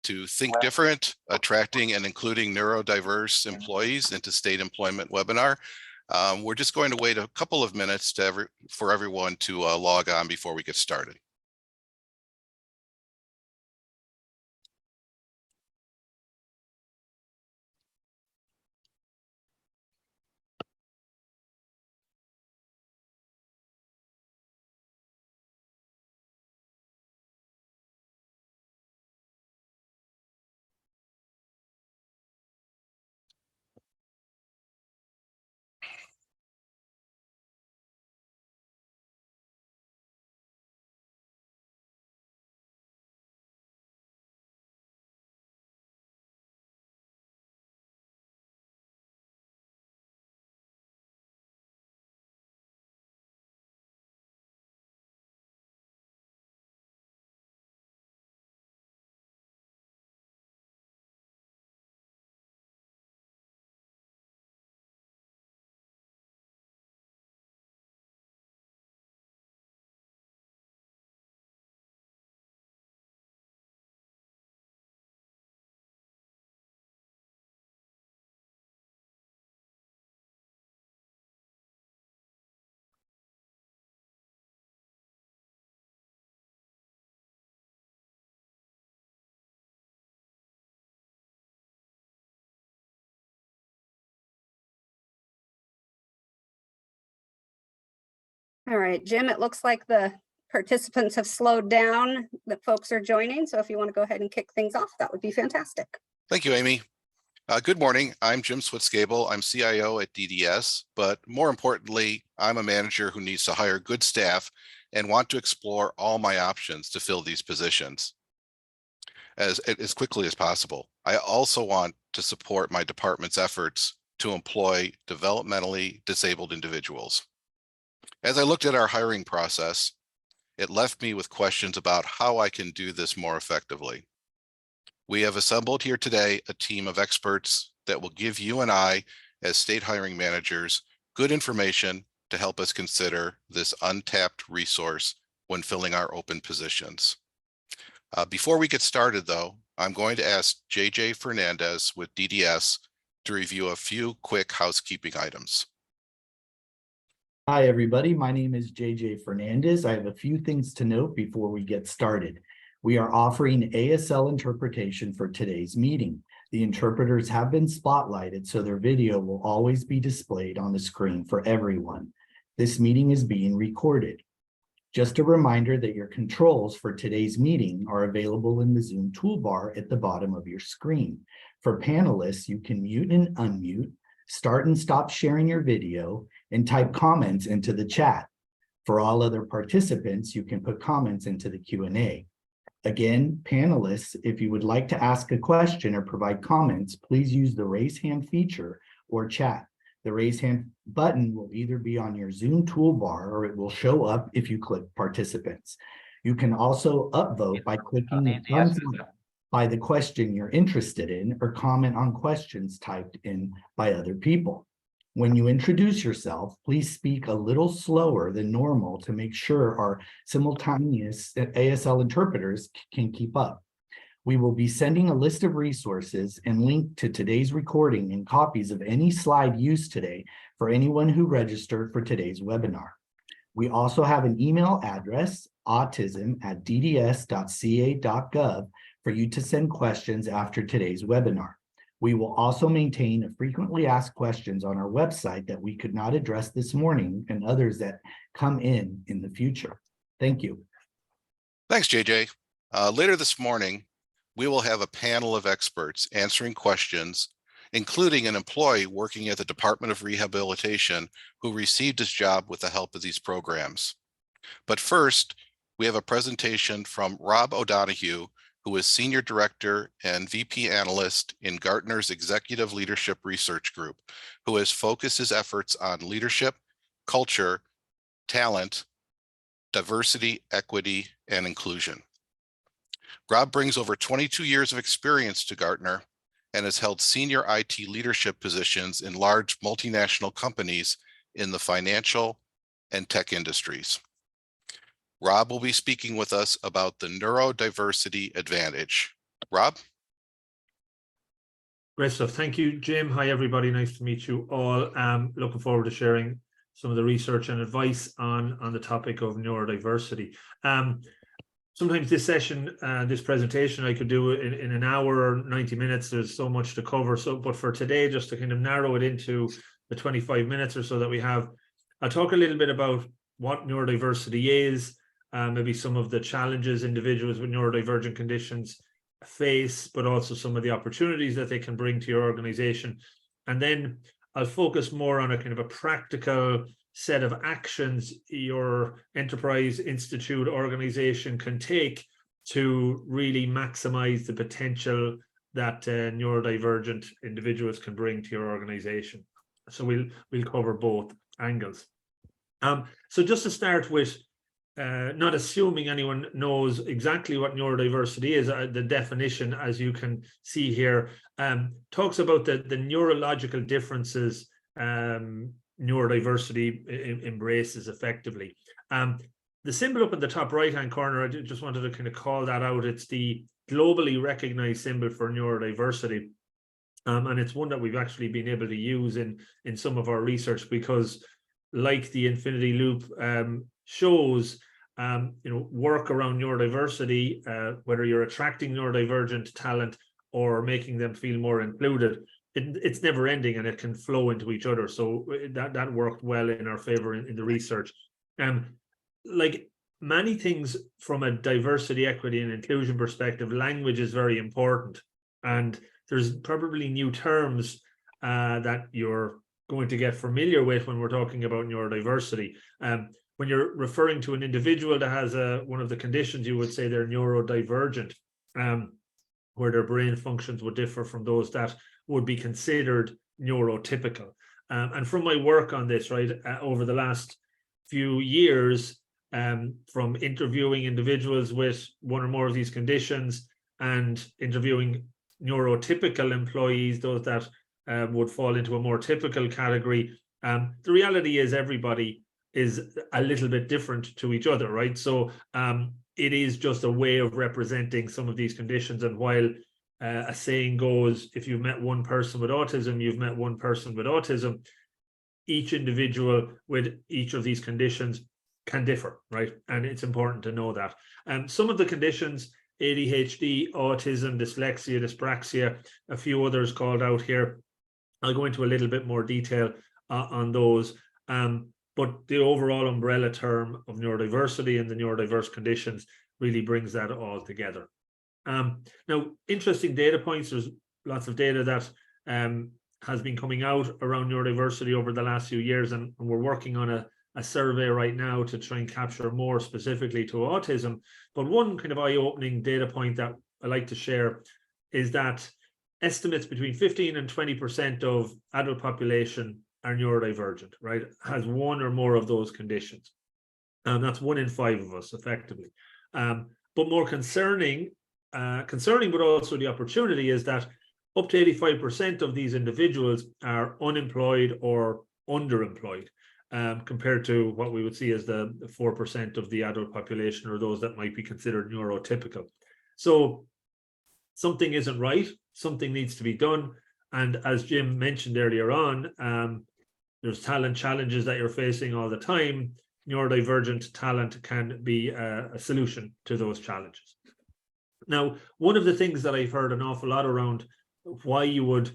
to Think Different, Attracting and Including Neurodiverse Employees into State Employment webinar. We're just going to wait a couple of minutes for everyone to log on before we get started. All right, Jim, it looks like the participants have slowed down, that folks are joining. So if you want to go ahead and kick things off, that would be fantastic. Thank you, Amy. Good morning. I'm Jim Switzgable. I'm CIO at DDS, but more importantly, I'm a manager who needs to hire good staff and want to explore all my options to fill these positions as quickly as possible. I also want to support my department's efforts to employ developmentally disabled individuals. As I looked at our hiring process, it left me with questions about how I can do this more effectively. We have assembled here today a team of experts that will give you and I, as state hiring managers, good information to help us consider this untapped resource when filling our open positions. Before we get started, though, I'm going to ask JJ Fernandez with DDS to review a few quick housekeeping items. Hi, everybody. My name is JJ Fernandez. I have a few things to note before we get started. We are offering ASL interpretation for today's meeting. The interpreters have been spotlighted, so their video will always be displayed on the screen for everyone. This meeting is being recorded. Just a reminder that your controls for today's meeting are available in the Zoom toolbar at the bottom of your screen. For panelists, you can mute and unmute, start and stop sharing your video, and type comments into the chat. For all other participants, you can put comments into the Q&A. Again, panelists, if you would like to ask a question or provide comments, please use the raise hand feature or chat. The raise hand button will either be on your Zoom toolbar or it will show up if you click participants. You can also upvote by clicking the thumbs up by the question you're interested in or comment on questions typed in by other people. When you introduce yourself, please speak a little slower than normal to make sure our simultaneous ASL interpreters can keep up. We will be sending a list of resources and link to today's recording and copies of any slide used today for anyone who registered for today's webinar. We also have an email address, autism@dds.ca.gov, for you to send questions after today's webinar. We will also maintain a frequently asked questions on our website that we could not address this morning and others that come in the future. Thank you. Thanks, JJ. Later this morning, we will have a panel of experts answering questions, including an employee working at the Department of Rehabilitation who received his job with the help of these programs. But first, we have a presentation from Rob O'Donoghue, who is Senior Director and VP Analyst in Gartner's Executive Leadership Research Group, who has focused his efforts on leadership, culture, talent, diversity, equity, and inclusion. Rob brings over 22 years of experience to Gartner and has held senior IT leadership positions in large multinational companies in the financial and tech industries. Rob will be speaking with us about the neurodiversity advantage. Rob? Great stuff. Thank you, Jim. Hi, everybody. Nice to meet you all. Looking forward to sharing some of the research and advice on the topic of neurodiversity. Sometimes this session, this presentation, I could do it in an hour or 90 minutes. There's so much to cover. But for today, just to kind of narrow it into the 25 minutes or so that we have, I'll talk a little bit about what neurodiversity is, maybe some of the challenges individuals with neurodivergent conditions face, but also some of the opportunities that they can bring to your organization. And then I'll focus more on a kind of a practical set of actions your enterprise, institute, organization can take to really maximize the potential that neurodivergent individuals can bring to your organization. So we'll cover both angles. So just to start with, not assuming anyone knows exactly what neurodiversity is, the definition, as you can see here, talks about the neurological differences neurodiversity embraces effectively. The symbol up in the top right-hand corner, I just wanted to kind of call that out. It's the globally recognized symbol for neurodiversity. And it's one that we've actually been able to use in some of our research because, like the infinity loop shows, work around neurodiversity, whether you're attracting neurodivergent talent or making them feel more included, it's never ending and it can flow into each other. So that worked well in our favor in the research. Like many things from a diversity, equity, and inclusion perspective, language is very important. And there's probably new terms that you're going to get familiar with when we're talking about neurodiversity. When you're referring to an individual that has one of the conditions, you would say they're neurodivergent, where their brain functions would differ from those that would be considered neurotypical. And from my work on this, right, over the last few years, from interviewing individuals with one or more of these conditions and interviewing neurotypical employees, those that would fall into a more typical category, the reality is everybody is a little bit different to each other, right? So it is just a way of representing some of these conditions. And while a saying goes, if you've met one person with autism, you've met one person with autism, each individual with each of these conditions can differ, right? And it's important to know that. Some of the conditions, ADHD, autism, dyslexia, dyspraxia, a few others called out here. I'll go into a little bit more detail on those. But the overall umbrella term of neurodiversity and the neurodiverse conditions really brings that all together. Now, interesting data points. There's lots of data that has been coming out around neurodiversity over the last few years, and we're working on a survey right now to try and capture more specifically to autism. But one kind of eye-opening data point that I like to share is that estimates between 15 and 20% of adult population are neurodivergent, right? Has one or more of those conditions. That's 1 in 5 of us, effectively. But more concerning, but also the opportunity is that up to 85% of these individuals are unemployed or underemployed, compared to what we would see as the 4% of the adult population, or those that might be considered neurotypical. So something isn't right, something needs to be done. And as Jim mentioned earlier on, there's talent challenges that you're facing all the time. Neurodivergent talent can be a solution to those challenges. Now, one of the things that I've heard an awful lot around why you would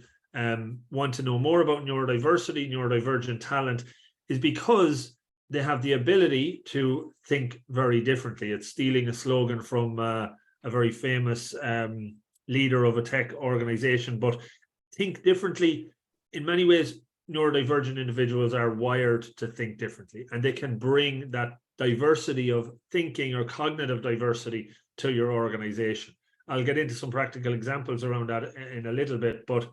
want to know more about neurodiversity, neurodivergent talent, is because they have the ability to think very differently. It's stealing a slogan from a very famous leader of a tech organization, but think differently. In many ways, neurodivergent individuals are wired to think differently, and they can bring that diversity of thinking or cognitive diversity to your organization. I'll get into some practical examples around that in a little bit, but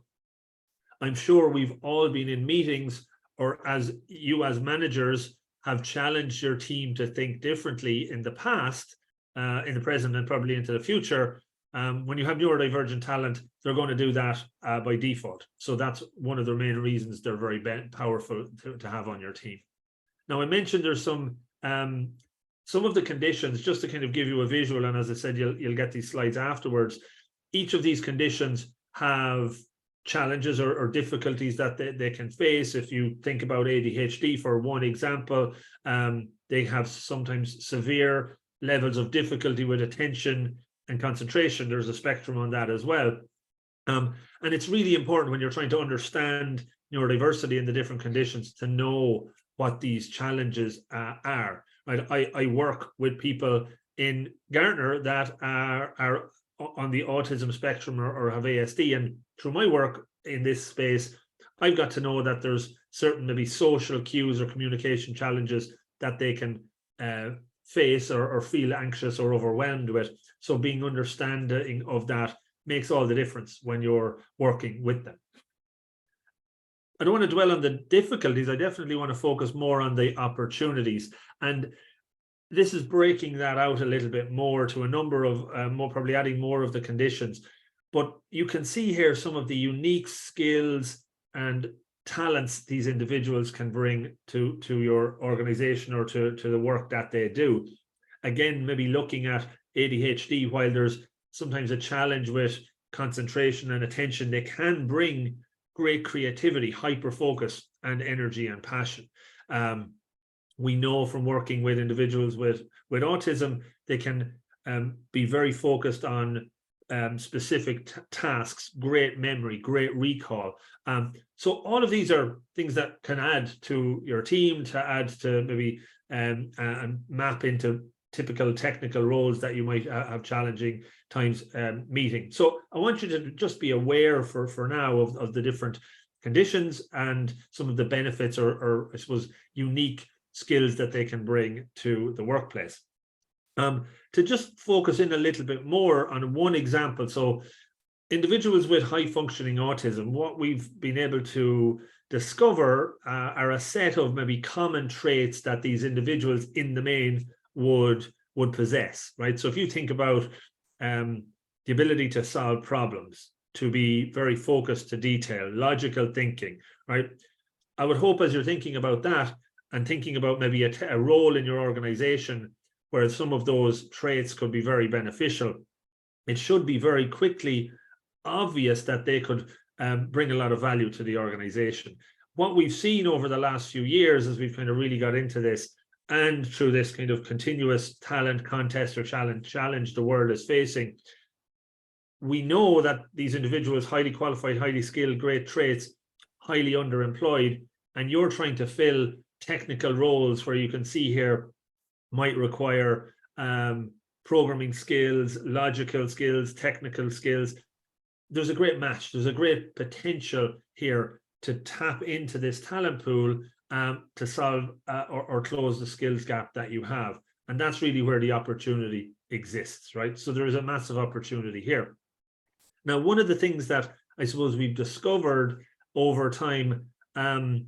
I'm sure we've all been in meetings, or as you as managers have challenged your team to think differently in the past, in the present, and probably into the future. When you have neurodivergent talent, they're going to do that by default. So that's one of the main reasons they're very powerful to have on your team. Now, I mentioned there's some of the conditions, just to kind of give you a visual, and as I said, you'll get these slides afterwards. Each of these conditions have challenges or difficulties that they can face. If you think about ADHD, for one example, they have sometimes severe levels of difficulty with attention and concentration. There's a spectrum on that as well. And it's really important when you're trying to understand neurodiversity and the different conditions to know what these challenges are. Right? I work with people in Gartner that are on the autism spectrum or have ASD, and through my work in this space, I've got to know that there's certain maybe social cues or communication challenges that they can face or feel anxious or overwhelmed with. So being understanding of that makes all the difference when you're working with them. I don't want to dwell on the difficulties. I definitely want to focus more on the opportunities. And this is breaking that out a little bit more to a number of, probably adding more of the conditions. But you can see here some of the unique skills and talents these individuals can bring to your organization or to the work that they do. Again, maybe looking at ADHD, while there's sometimes a challenge with concentration and attention, they can bring great creativity, hyper focus, and energy and passion. We know from working with individuals with autism, they can be very focused on specific tasks, great memory, great recall. So all of these are things that can add to your team, to add to maybe and map into typical technical roles that you might have challenging times meeting. So I want you to just be aware for now of the different conditions and some of the benefits or I suppose unique skills that they can bring to the workplace. To just focus in a little bit more on one example. So individuals with high functioning autism, what we've been able to discover are a set of maybe common traits that these individuals in the main would possess, right? So if you think about the ability to solve problems, to be very focused to detail, logical thinking, right? I would hope as you're thinking about that and thinking about maybe a role in your organization where some of those traits could be very beneficial, it should be very quickly obvious that they could bring a lot of value to the organization. What we've seen over the last few years as we've kind of really got into this and through this kind of continuous talent contest or challenge the world is facing, we know that these individuals, highly qualified, highly skilled, great traits, highly underemployed, and you're trying to fill technical roles where you can see here might require programming skills, logical skills, technical skills. There's a great match. There's a great potential here to tap into this talent pool to solve or close the skills gap that you have. And that's really where the opportunity exists, right? So there is a massive opportunity here. Now, one of the things that I suppose we've discovered over time, and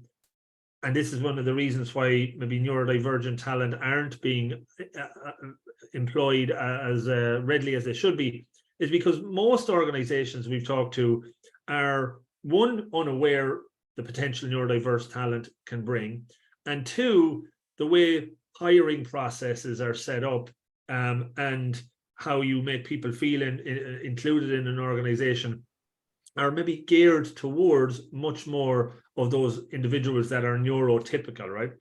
this is one of the reasons why maybe neurodivergent talent aren't being employed as readily as they should be, is because most organizations we've talked to are, one, unaware the potential neurodiverse talent can bring, and two, the way hiring processes are set up and how you make people feel included in an organization are maybe geared towards much more of those individuals that are neurotypical, right?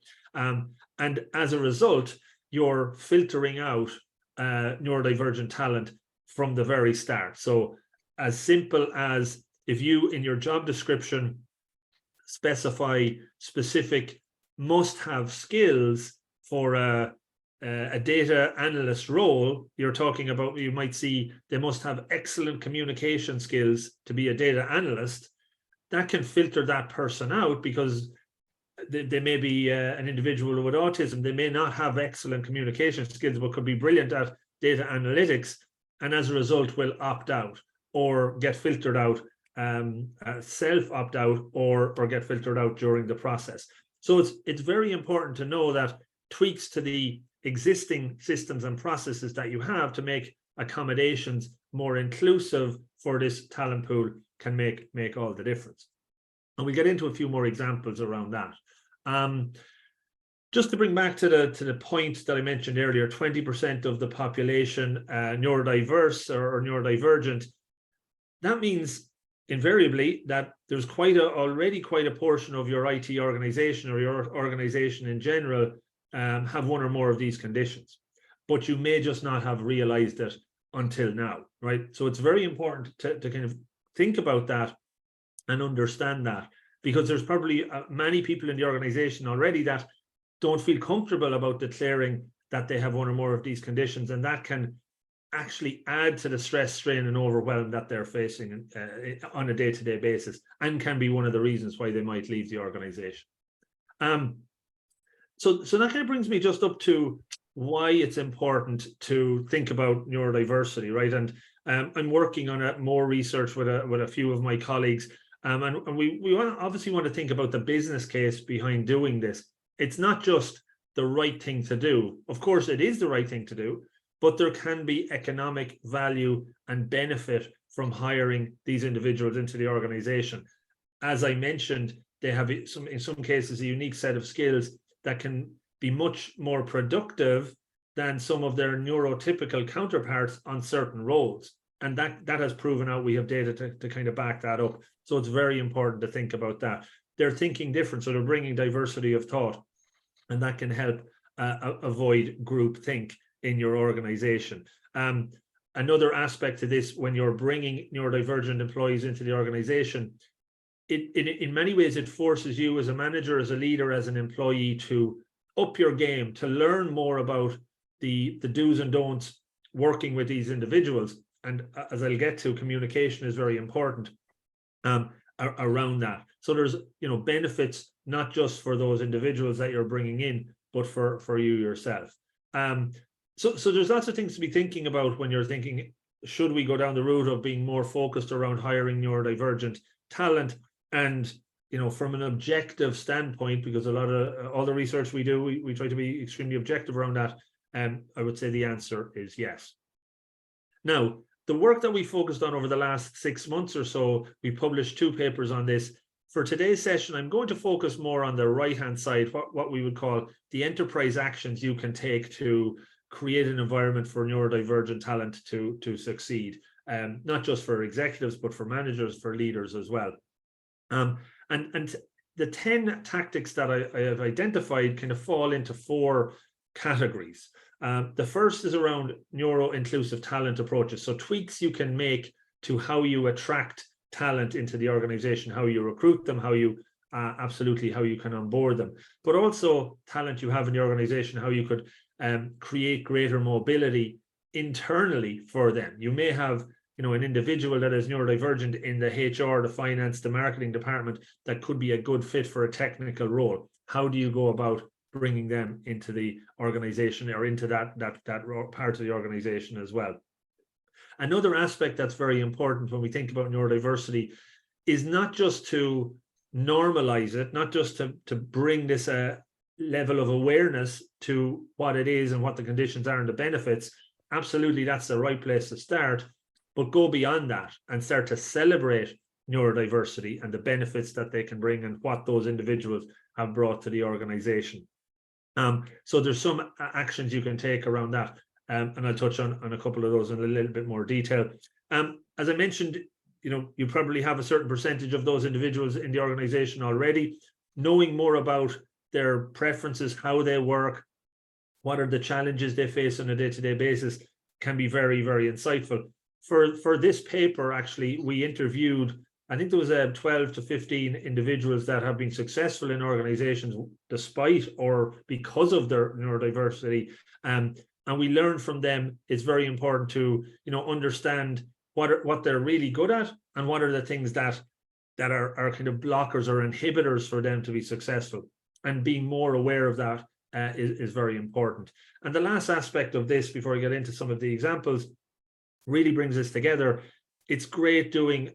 And as a result, you're filtering out neurodivergent talent from the very start. So as simple as if you, in your job description, specify specific must-have skills for a data analyst role, you're talking about, you might see they must have excellent communication skills to be a data analyst. That can filter that person out because they may be an individual with autism. They may not have excellent communication skills, but could be brilliant at data analytics, and as a result will opt out or get filtered out, self-opt out or get filtered out during the process. So it's very important to know that tweaks to the existing systems and processes that you have to make accommodations more inclusive for this talent pool can make all the difference. And we'll get into a few more examples around that. Just to bring back to the point that I mentioned earlier, 20% of the population neurodiverse or neurodivergent. That means invariably that there's already quite a portion of your IT organization or your organization in general have one or more of these conditions, but you may just not have realized it until now, right? So it's very important to kind of think about that and understand that, because there's probably many people in the organization already that don't feel comfortable about declaring that they have one or more of these conditions, and that can actually add to the stress, strain, and overwhelm that they're facing on a day-to-day basis, and can be one of the reasons why they might leave the organization. So that kind of brings me just up to why it's important to think about neurodiversity, right? And I'm working on more research with a few of my colleagues, and we obviously want to think about the business case behind doing this. It's not just the right thing to do. Of course, it is the right thing to do, but there can be economic value and benefit from hiring these individuals into the organization. As I mentioned, they have in some cases a unique set of skills that can be much more productive than some of their neurotypical counterparts on certain roles. And that has proven out. We have data to kind of back that up. So it's very important to think about that. They're thinking different, so they're bringing diversity of thought, and that can help avoid groupthink in your organization. Another aspect to this, when you're bringing neurodivergent employees into the organization, in many ways, it forces you as a manager, as a leader, as an employee to up your game, to learn more about the do's and don'ts working with these individuals. And as I'll get to, communication is very important around that. So there's benefits not just for those individuals that you're bringing in, but for you yourself. So there's lots of things to be thinking about when you're thinking, should we go down the route of being more focused around hiring neurodivergent talent? And from an objective standpoint, because a lot of all the research we do, we try to be extremely objective around that. I would say the answer is yes. Now, the work that we focused on over the last 6 months or so, we published 2 papers on this. For today's session, I'm going to focus more on the right-hand side, what we would call the enterprise actions you can take to create an environment for neurodivergent talent to succeed, not just for executives, but for managers, for leaders as well. And the 10 tactics that I have identified kind of fall into 4 categories. The first is around neuro-inclusive talent approaches. So tweaks you can make to how you attract talent into the organization, how you recruit them, how you how you can onboard them, but also talent you have in the organization, how you could create greater mobility internally for them. You may have an individual that is neurodivergent in the HR, the finance, the marketing department that could be a good fit for a technical role. How do you go about bringing them into the organization or into that part of the organization as well? Another aspect that's very important when we think about neurodiversity is not just to normalize it, not just to bring this level of awareness to what it is and what the conditions are and the benefits. Absolutely, that's the right place to start, but go beyond that and start to celebrate neurodiversity and the benefits that they can bring and what those individuals have brought to the organization. So there's some actions you can take around that, and I'll touch on a couple of those in a little bit more detail. As I mentioned, you probably have a certain percentage of those individuals in the organization already. Knowing more about their preferences, how they work, what are the challenges they face on a day-to-day basis can be very, very insightful. For this paper, actually, we interviewed, I think there was 12 to 15 individuals that have been successful in organizations despite or because of their neurodiversity. And we learned from them it's very important to understand what they're really good at and what are the things that are kind of blockers or inhibitors for them to be successful. And being more aware of that is very important. And the last aspect of this, before I get into some of the examples, really brings us together. It's great doing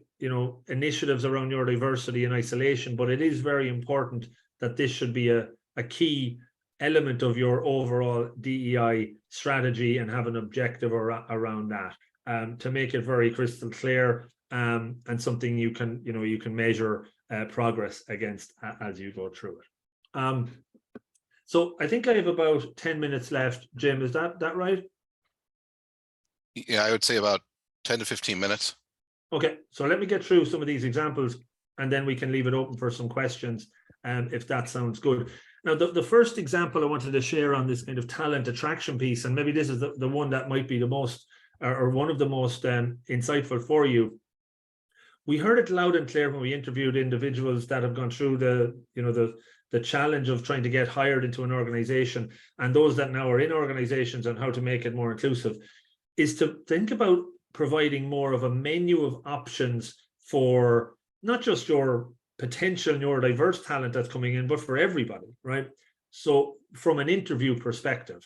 initiatives around neurodiversity in isolation, but it is very important that this should be a key element of your overall DEI strategy and have an objective around that, to make it very crystal clear, and something you can measure progress against as you go through it. So I think I have about 10 minutes left. Jim, is that right? Yeah, I would say about 10 to 15 minutes. Okay, so let me get through some of these examples and then we can leave it open for some questions, if that sounds good. Now, the first example I wanted to share on this kind of talent attraction piece, and maybe this is the one that might be the most, or one of the most insightful for you. We heard it loud and clear when we interviewed individuals that have gone through the challenge of trying to get hired into an organization, and those that now are in organizations, and how to make it more inclusive, is to think about providing more of a menu of options for not just your potential neurodiverse talent that's coming in, but for everybody, right? So from an interview perspective,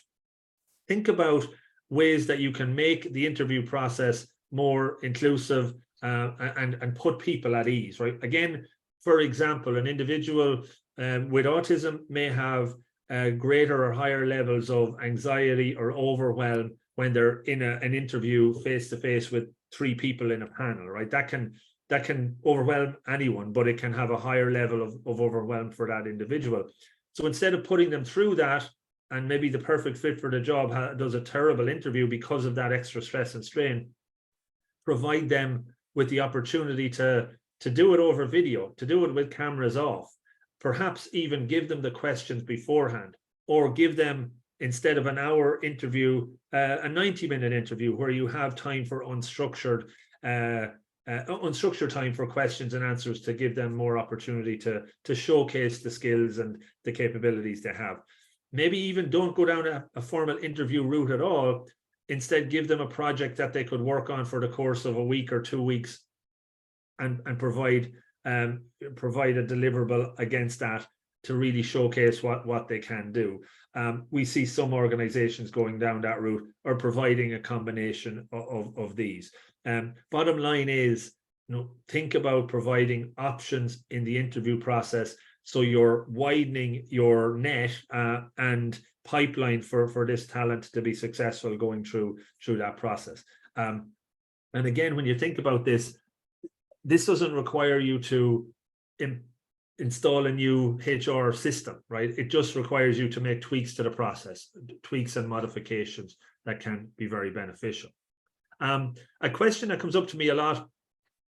think about ways that you can make the interview process more inclusive, and put people at ease, right? Again, for example, an individual with autism may have greater or higher levels of anxiety or overwhelm when they're in an interview face-to-face with 3 people in a panel, right? That can overwhelm anyone, but it can have a higher level of overwhelm for that individual. So instead of putting them through that, and maybe the perfect fit for the job does a terrible interview because of that extra stress and strain, provide them with the opportunity to do it over video, to do it with cameras off, perhaps even give them the questions beforehand, or give them, instead of an hour interview, a 90-minute interview where you have time for unstructured time for questions and answers, to give them more opportunity to showcase the skills and the capabilities they have. Maybe even don't go down a formal interview route at all. Instead, give them a project that they could work on for the course of a week or 2 weeks, and provide a deliverable against that to really showcase what they can do. We see some organizations going down that route, or providing a combination of these. Bottom line is, think about providing options in the interview process, so you're widening your net and pipeline for this talent to be successful going through that process. And again, when you think about this doesn't require you to install a new HR system, right? It just requires you to make tweaks to the process, tweaks and modifications that can be very beneficial. A question that comes up to me a lot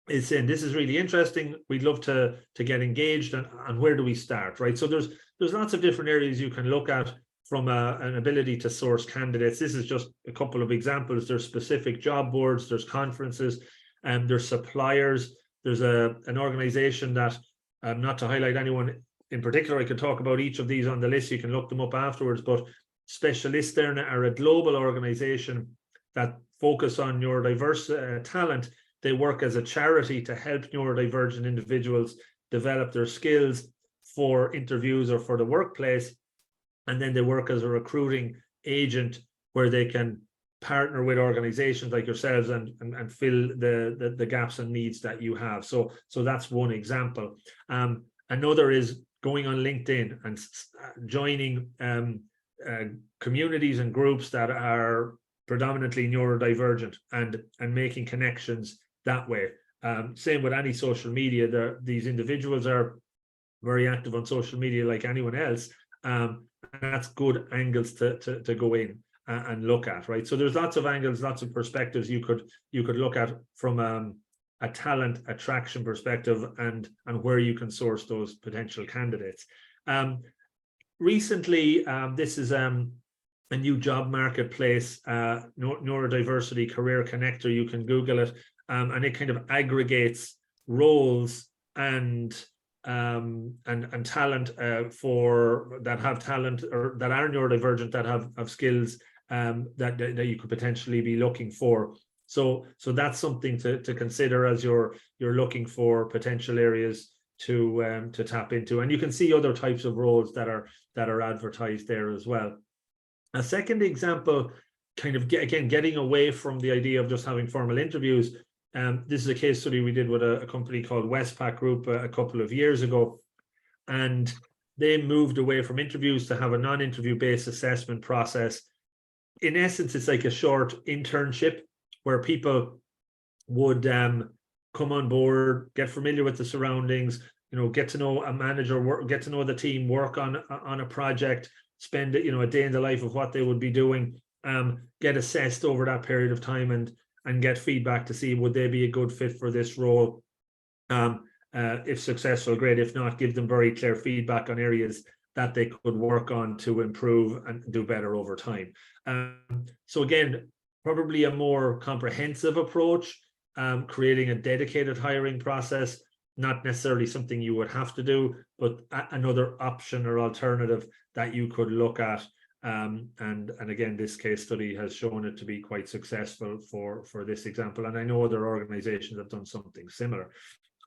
is saying, this is really interesting, we'd love to get engaged, and where do we start, right? So there's lots of different areas you can look at from an ability to source candidates. This is just a couple of examples. There's specific job boards, there's conferences, and there's suppliers. There's an organization that, not to highlight anyone in particular, I could talk about each of these on the list, you can look them up afterwards, but Specialists there are a global organization that focus on neurodiverse talent. They work as a charity to help neurodivergent individuals develop their skills for interviews or for the workplace. And then they work as a recruiting agent where they can partner with organizations like yourselves and fill the gaps and needs that you have. So that's one example. Another is going on LinkedIn and joining communities and groups that are predominantly neurodivergent and making connections that way. Same with any social media. These individuals are very active on social media like anyone else. That's good angles to go in and look at, right? So there's lots of angles, lots of perspectives you could look at from a talent attraction perspective and where you can source those potential candidates. Recently, this is a new job marketplace, Neurodiversity Career Connector. You can Google it, and it kind of aggregates roles and talent for that have talent or that are neurodivergent, that have skills that you could potentially be looking for. So that's something to consider as you're looking for potential areas to tap into. And you can see other types of roles that are advertised there as well. A second example, kind of getting away from the idea of just having formal interviews. This is a case study we did with a company called Westpac Group a couple of years ago, and they moved away from interviews to have a non-interview based assessment process. In essence, it's like a short internship where people would come on board, get familiar with the surroundings, get to know a manager, get to know the team, work on a project, spend a day in the life of what they would be doing, get assessed over that period of time, and get feedback to see would they be a good fit for this role. If successful, great. If not, give them very clear feedback on areas that they could work on to improve and do better over time. So again, probably a more comprehensive approach, creating a dedicated hiring process, not necessarily something you would have to do, but another option or alternative that you could look at. And again, this case study has shown it to be quite successful for this example. And I know other organizations have done something similar.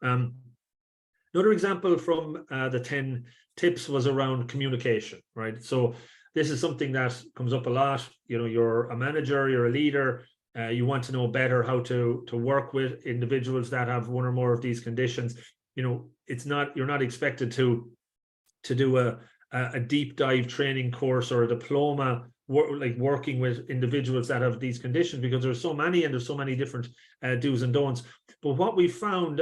Another example from the 10 tips was around communication, right? So this is something that comes up a lot. You know, you're a manager, you're a leader, you want to know better how to work with individuals that have one or more of these conditions. You know, you're not expected to do a deep dive training course or a diploma like working with individuals that have these conditions, because there's so many and there's so many different do's and don'ts. But what we found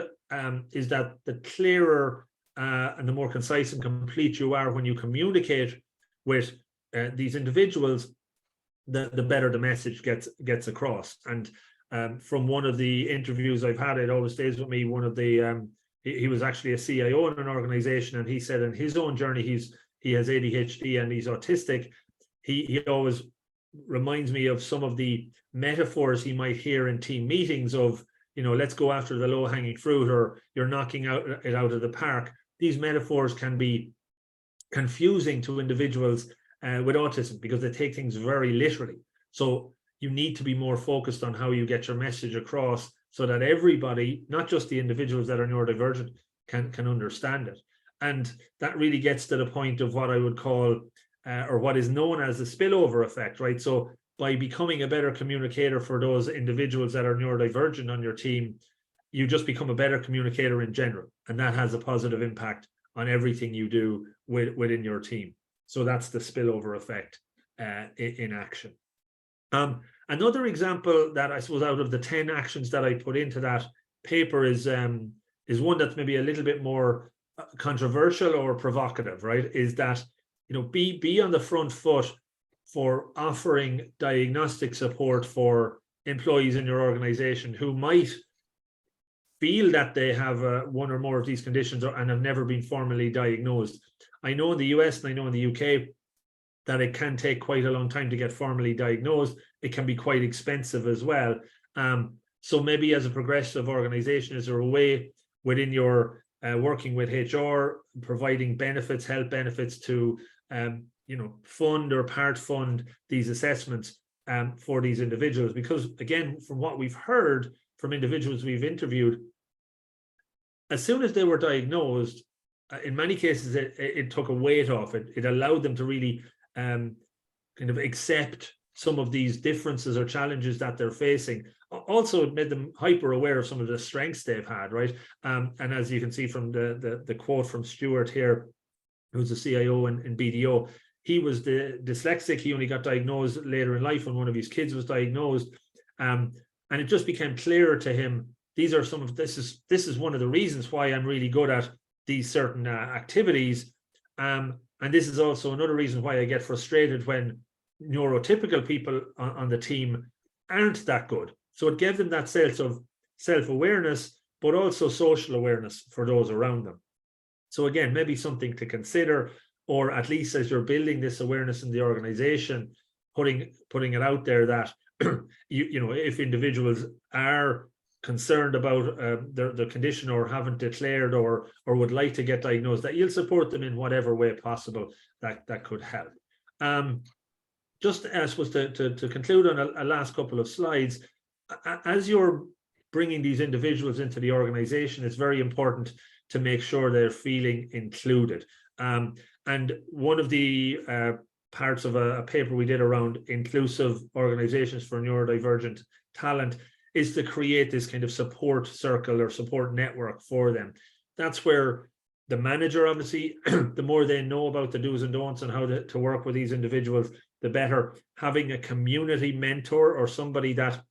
is that the clearer and the more concise and complete you are when you communicate with these individuals, the better the message gets across. And from one of the interviews I've had, it always stays with me. One of the he was actually a CIO in an organization, and he said in his own journey he has ADHD and he's autistic. He always reminds me of some of the metaphors he might hear in team meetings of, you know, let's go after the low-hanging fruit, or you're knocking it out of the park. These metaphors can be confusing to individuals with autism because they take things very literally. So you need to be more focused on how you get your message across so that everybody, not just the individuals that are neurodivergent, can understand it. And that really gets to the point of what I would call or what is known as the spillover effect, right? So by becoming a better communicator for those individuals that are neurodivergent on your team, you just become a better communicator in general. And that has a positive impact on everything you do within your team. So that's the spillover effect in action. Another example that I suppose out of the 10 actions that I put into that paper is one that's maybe a little bit more controversial or provocative, right? Is that, you know, be on the front foot for offering diagnostic support for employees in your organization who might feel that they have one or more of these conditions and have never been formally diagnosed. I know in the US and I know in the UK that it can take quite a long time to get formally diagnosed. It can be quite expensive as well. So maybe as a progressive organization, is there a way within your working with HR, providing benefits, health benefits to you know, fund or part fund these assessments for these individuals? Because again, from what we've heard from individuals we've interviewed, as soon as they were diagnosed, in many cases, it took a weight off it. It allowed them to really kind of accept some of these differences or challenges that they're facing. Also, it made them hyper aware of some of the strengths they've had, right? And as you can see from the quote from Stuart here, who's the CIO in BDO, he was dyslexic. He only got diagnosed later in life when one of his kids was diagnosed. And it just became clearer to him, these are some of this is one of the reasons why I'm really good at these certain activities. And this is also another reason why I get frustrated when neurotypical people on the team aren't that good. So it gave them that sense of self-awareness, but also social awareness for those around them. So again, maybe something to consider, or at least as you're building this awareness in the organization, putting it out there that you know, if individuals are concerned about their condition or haven't declared or would like to get diagnosed, that you'll support them in whatever way possible that could help. Just as was to conclude on a last couple of slides, as you're bringing these individuals into the organization, it's very important to make sure they're feeling included. And one of the parts of a paper we did around inclusive organizations for neurodivergent talent is to create this kind of support circle or support network for them. That's where the manager, obviously, the more they know about the do's and don'ts and how to work with these individuals, the better. Having a community mentor or somebody that,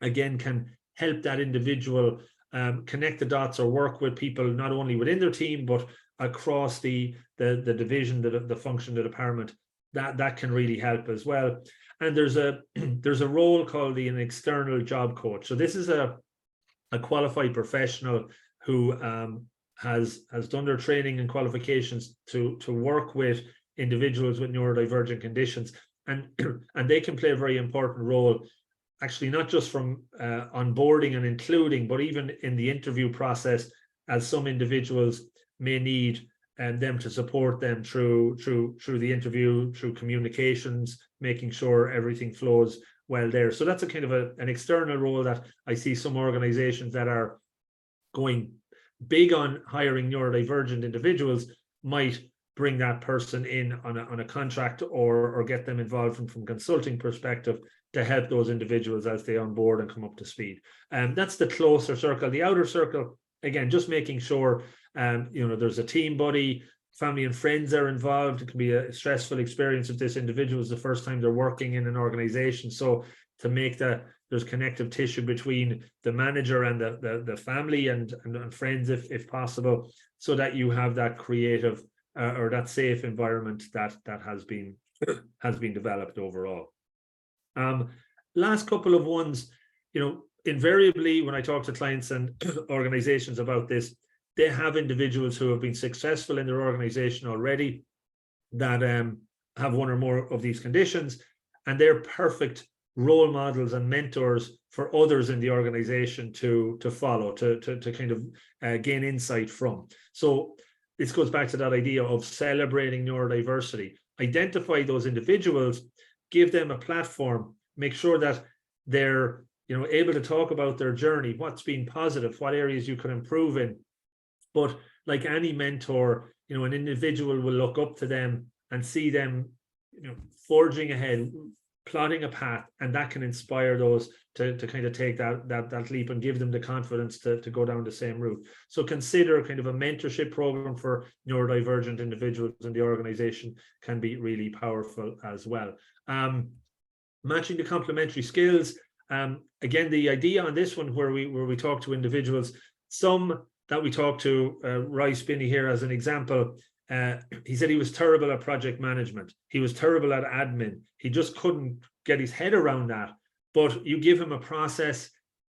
again, can help that individual connect the dots or work with people not only within their team, but across the division, the function, the department, that can really help as well. And there's a there's a role called an external job coach. So this is a qualified professional who has done their training and qualifications to work with individuals with neurodivergent conditions, and they can play a very important role, actually, not just from onboarding and including, but even in the interview process, as some individuals may need them to support them through the interview, through communications, making sure everything flows well there. So that's a kind of an external role that I see some organizations that are going big on hiring neurodivergent individuals might bring that person in on a contract, or get them involved from consulting perspective to help those individuals as they onboard and come up to speed. That's the closer circle. The outer circle, again, just making sure there's a team buddy, family and friends are involved. It can be a stressful experience if this individual is the first time they're working in an organization. So to make there's connective tissue between the manager and the family and friends, if possible, so that you have that creative or that safe environment that has been developed overall. Last couple of ones, invariably when I talk to clients and organizations about this, they have individuals who have been successful in their organization already that have one or more of these conditions, and they're perfect role models and mentors for others in the organization to follow, to kind of gain insight from. So this goes back to that idea of celebrating neurodiversity. Identify those individuals, give them a platform, make sure that they're able to talk about their journey, what's been positive, what areas you can improve in. But like any mentor, an individual will look up to them and see them forging ahead, plotting a path, and that can inspire those to kind of take that leap and give them the confidence to go down the same route. So consider kind of a mentorship program for neurodivergent individuals in the organization can be really powerful as well. Matching the complementary skills. Again, the idea on this one where we talk to individuals, some that we talked to, Roy Spinney here as an example, he said he was terrible at project management. He was terrible at admin. He just couldn't get his head around that. But you give him a process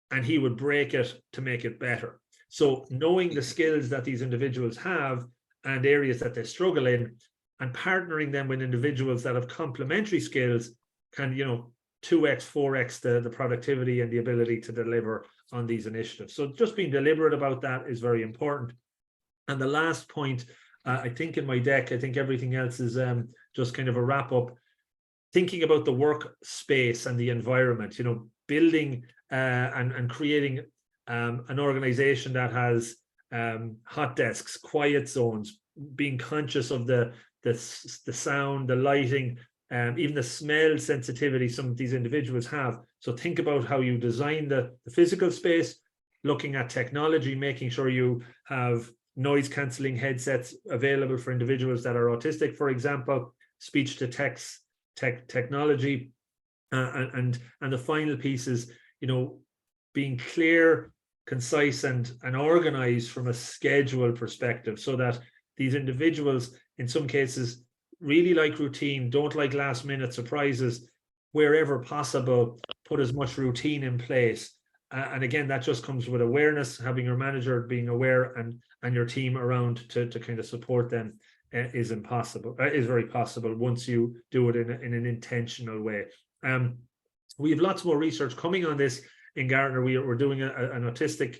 and he would break it to make it better. So knowing the skills that these individuals have and areas that they struggle in, and partnering them with individuals that have complementary skills can, 2x, 4x the productivity and the ability to deliver on these initiatives. So just being deliberate about that is very important. And the last point, I think in my deck, I think everything else is just kind of a wrap up, thinking about the workspace and the environment, building and creating an organization that has hot desks, quiet zones, being conscious of the sound, the lighting, even the smell sensitivity some of these individuals have. So think about how you design the physical space, looking at technology, making sure you have noise cancelling headsets available for individuals that are autistic, for example, speech to text technology, and the final piece is, being clear, concise, and organized from a schedule perspective, so that these individuals, in some cases, really like routine, don't like last minute surprises. Wherever possible, put as much routine in place. And again, that just comes with awareness, having your manager being aware and your team around to kind of support them is very possible once you do it in an intentional way. We have lots more research coming on this in Gartner. We're doing an autistic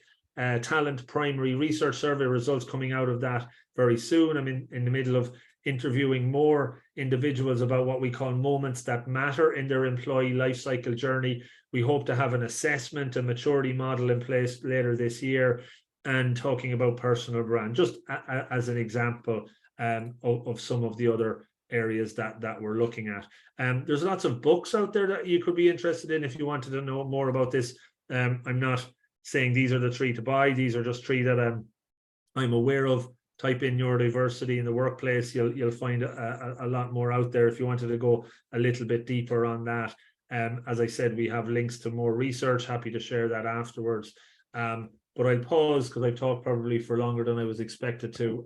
talent primary research survey, results coming out of that very soon. I'm in the middle of interviewing more individuals about what we call moments that matter in their employee life cycle journey. We hope to have an assessment, a maturity model in place later this year, and talking about personal brand, just as an example of some of the other areas that we're looking at. There's lots of books out there that you could be interested in if you wanted to know more about this. I'm not saying these are the 3 to buy. These are just 3 that I'm aware of. Type in neurodiversity in the workplace. You'll find a lot more out there if you wanted to go a little bit deeper on that. As I said, we have links to more research. Happy to share that afterwards. But I'll pause because I've talked probably for longer than I was expected to.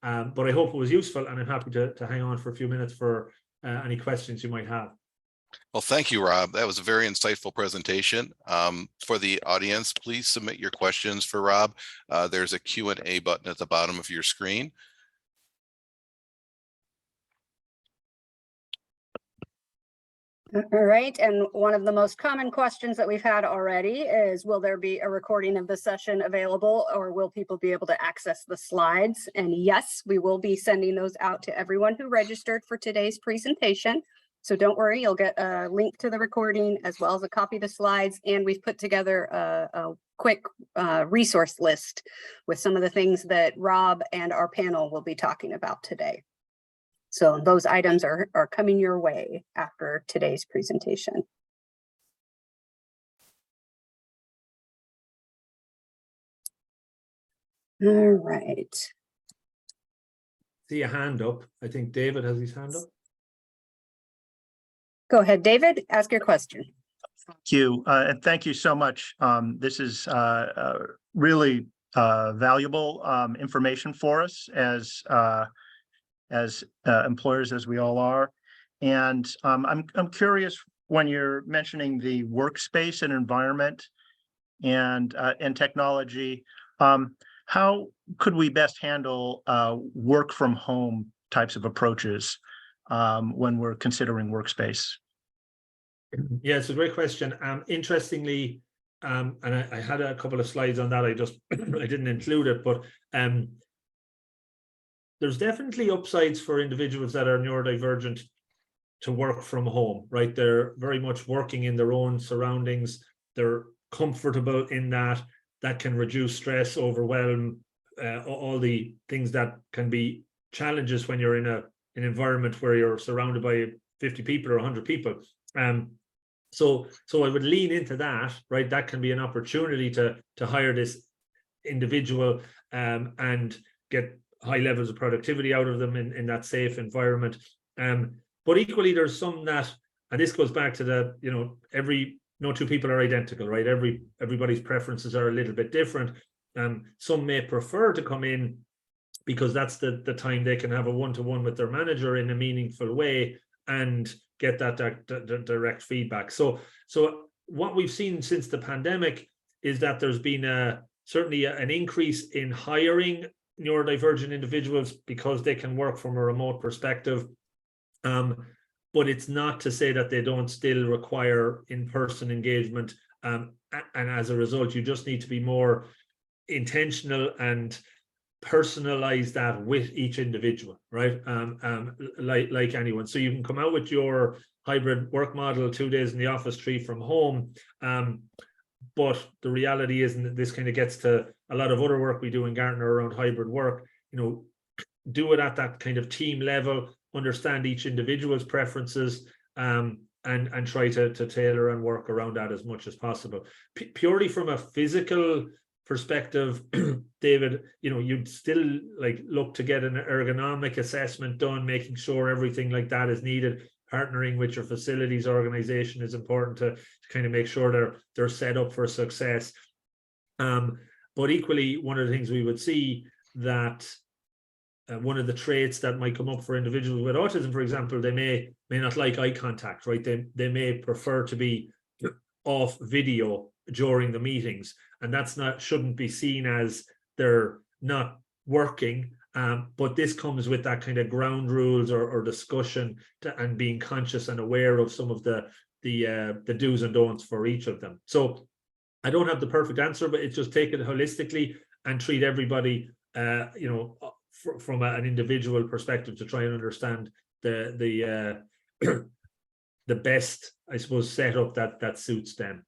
But I hope it was useful, and I'm happy to hang on for a few minutes for any questions you might have. Well, thank you, Rob. That was a very insightful presentation. For the audience, please submit your questions for Rob. There's a Q&A button at the bottom of your screen. All right, and one of the most common questions that we've had already is, will there be a recording of the session available, or will people be able to access the slides? And yes, we will be sending those out to everyone who registered for today's presentation. So don't worry, you'll get a link to the recording as well as a copy of the slides. And we've put together a quick resource list with some of the things that Rob and our panel will be talking about today. So those items are coming your way after today's presentation. All right. See a hand up. I think David has his hand up. Go ahead, David, ask your question. Thank you, and thank you so much. This is really valuable information for us as employers, as we all are. And I'm curious, when you're mentioning the workspace and environment and technology, how could we best handle work from home types of approaches when we're considering workspace? Yeah, it's a great question. Interestingly, and I had a couple of slides on that. I didn't include it, but there's definitely upsides for individuals that are neurodivergent to work from home, right? They're very much working in their own surroundings. They're comfortable in that. That can reduce stress, overwhelm, all the things that can be challenges when you're in an environment where you're surrounded by 50 people or 100 people. So I would lean into that, right? That can be an opportunity to hire this individual and get high levels of productivity out of them in that safe environment. But equally, there's some that, and this goes back to the, no two people are identical, right? Everybody's preferences are a little bit different. Some may prefer to come in because that's the time they can have a one-to-one with their manager in a meaningful way and get that direct feedback. So what we've seen since the pandemic is that there's been certainly an increase in hiring neurodivergent individuals because they can work from a remote perspective. But it's not to say that they don't still require in-person engagement. And as a result, you just need to be more intentional and personalize that with each individual, right? Like anyone. So you can come out with your hybrid work model, 2 days in the office, 3 from home. But the reality is, and this kind of gets to a lot of other work we do in Gartner around hybrid work, do it at that kind of team level, understand each individual's preferences, and try to tailor and work around that as much as possible. Purely from a physical perspective, David, you'd still look to get an ergonomic assessment done, making sure everything like that is needed. Partnering with your facilities organization is important to kind of make sure they're set up for success. But equally, one of the things we would see that one of the traits that might come up for individuals with autism, for example, they may not like eye contact, right? They may prefer to be off video during the meetings, and shouldn't be seen as they're not working. But this comes with that kind of ground rules or discussion and being conscious and aware of some of the do's and don'ts for each of them. So I don't have the perfect answer, but it's just take it holistically and treat everybody, from an individual perspective to try and understand the best, I suppose, setup that suits them.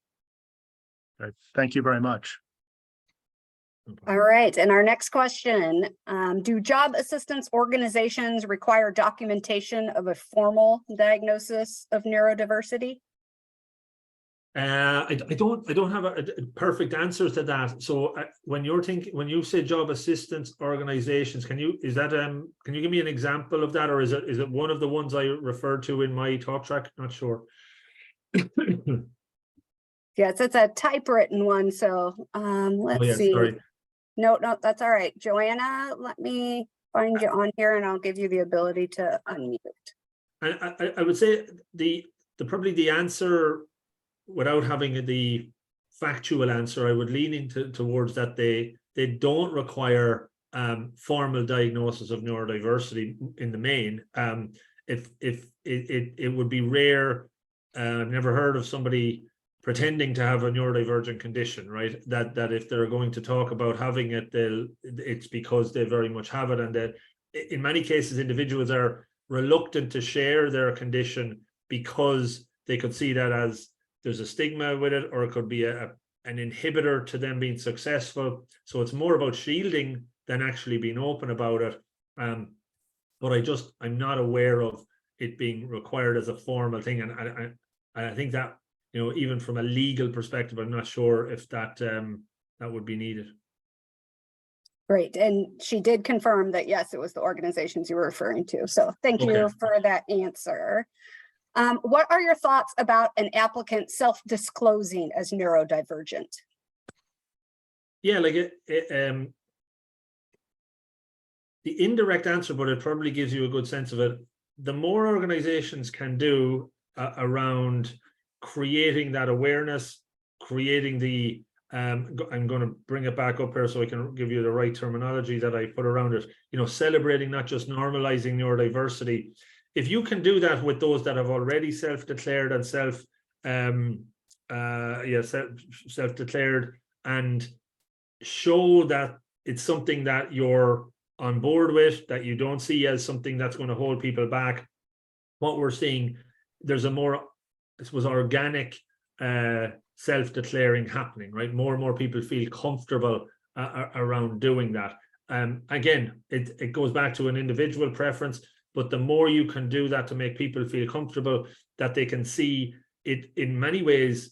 Thank you very much. All right, and our next question, do job assistance organizations require documentation of a formal diagnosis of neurodiversity? I don't have a perfect answer to that. So when you say job assistance organizations, can you give me an example of that, or is it one of the ones I referred to in my talk track? Not sure. Yes, it's a typewritten one. So let's see. Sorry. No, that's all right. Joanna, let me find you on here and I'll give you the ability to unmute. I would say probably the answer, without having the factual answer, I would lean towards that they don't require formal diagnosis of neurodiversity in the main. If it would be rare. I've never heard of somebody pretending to have a neurodivergent condition, right? That if they're going to talk about having it, it's because they very much have it, and that in many cases individuals are reluctant to share their condition because they could see that as there's a stigma with it, or it could be an inhibitor to them being successful. So it's more about shielding than actually being open about it. But I'm not aware of it being required as a formal thing, and I think that, you know, even from a legal perspective, I'm not sure if that would be needed. Great. And she did confirm that, yes, it was the organizations you were referring to. So thank you Okay. for that answer. What are your thoughts about an applicant self-disclosing as neurodivergent? Yeah, like the indirect answer, but it probably gives you a good sense of it. The more organizations can do around creating that awareness, creating the, I'm going to bring it back up here so I can give you the right terminology that I put around it, you know, celebrating, not just normalizing neurodiversity. If you can do that with those that have already self-declared and self-declared, and show that it's something that you're on board with, that you don't see as something that's going to hold people back, what we're seeing, there's a more, this was organic self-declaring happening, right? More and more people feel comfortable around doing that. Again, it goes back to an individual preference, but the more you can do that to make people feel comfortable, that they can see it in many ways,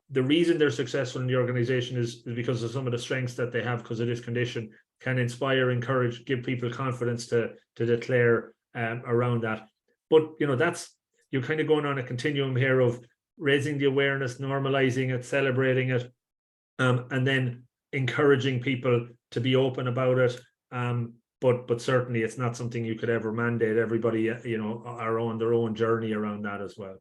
the reason they're successful in the organization is because of some of the strengths that they have because of this condition, can inspire, encourage, give people confidence to declare around that. But, you know, that's, you're kind of going on a continuum here of raising the awareness, normalizing it, celebrating it, and then encouraging people to be open about it. But certainly it's not something you could ever mandate. Everybody, you know, are on their own journey around that as well.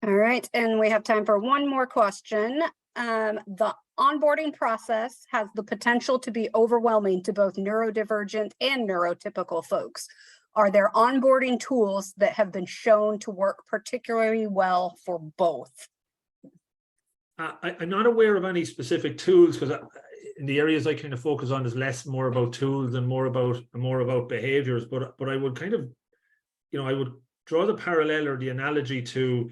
All right, and we have time for one more question. The onboarding process has the potential to be overwhelming to both neurodivergent and neurotypical folks. Are there onboarding tools that have been shown to work particularly well for both? I'm not aware of any specific tools, because in the areas I kind of focus on is more about tools and more about behaviors. But I would kind of, you know, I would draw the parallel or the analogy to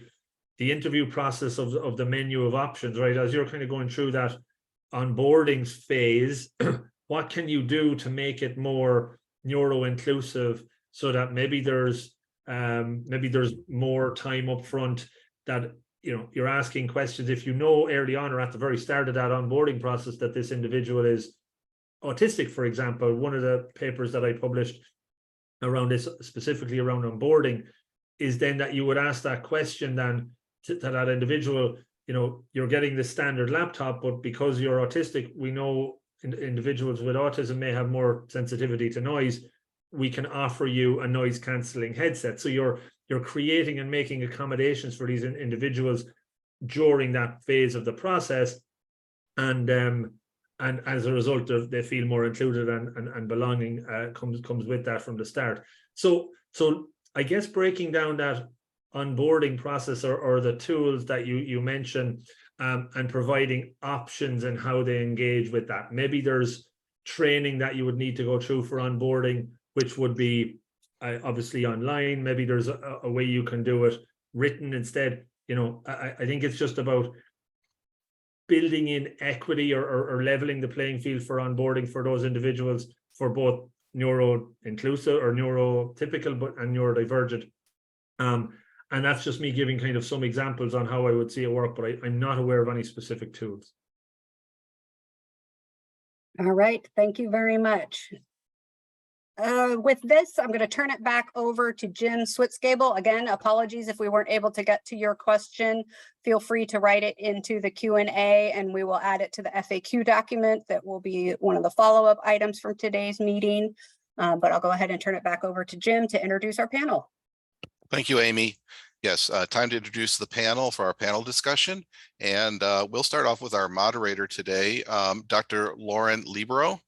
the interview process of the menu of options, right? As you're kind of going through that onboarding phase, what can you do to make it more neuro-inclusive, so that maybe there's more time up front, that, you know, you're asking questions if you know early on or at the very start of that onboarding process that this individual is autistic, for example. One of the papers that I published around this, specifically around onboarding, is then that you would ask that question then to that individual, you know, you're getting the standard laptop, but because you're autistic, we know individuals with autism may have more sensitivity to noise. We can offer you a noise cancelling headset. So you're creating and making accommodations for these individuals during that phase of the process, and as a result of, they feel more included and belonging comes with that from the start. So I guess breaking down that onboarding process or the tools that you mentioned, and providing options and how they engage with that. Maybe there's training that you would need to go through for onboarding, which would be obviously online. Maybe there's a way you can do it written instead. You know, I think it's just about building in equity or leveling the playing field for onboarding for those individuals, for both neuro-inclusive or neurotypical and neurodivergent. And that's just me giving kind of some examples on how I would see it work, but I'm not aware of any specific tools. All right, thank you very much. With this, I'm going to turn it back over to Jim Switzgable. Again, apologies if we weren't able to get to your question. Feel free to write it into the Q&A, and we will add it to the FAQ document that will be one of the follow-up items from today's meeting. But I'll go ahead and turn it back over to Jim to introduce our panel. Thank you, Amy. Yes, time to introduce the panel for our panel discussion. And we'll start off with our moderator today, Dr. Lauren Libero.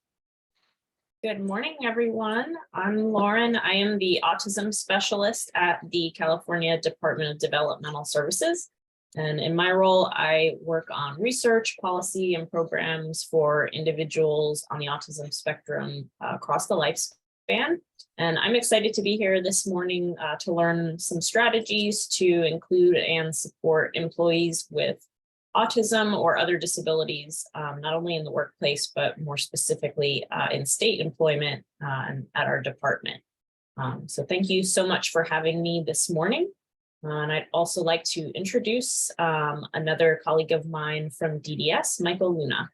Good morning, everyone. I'm Lauren. I am the Autism Specialist at the California Department of Developmental Services. And in my role, I work on research, policy, and programs for individuals on the autism spectrum across the lifespan. And I'm excited to be here this morning to learn some strategies to include and support employees with autism or other disabilities, not only in the workplace, but more specifically in state employment and at our department. So thank you so much for having me this morning. And I'd also like to introduce another colleague of mine from DDS, Michael Luna.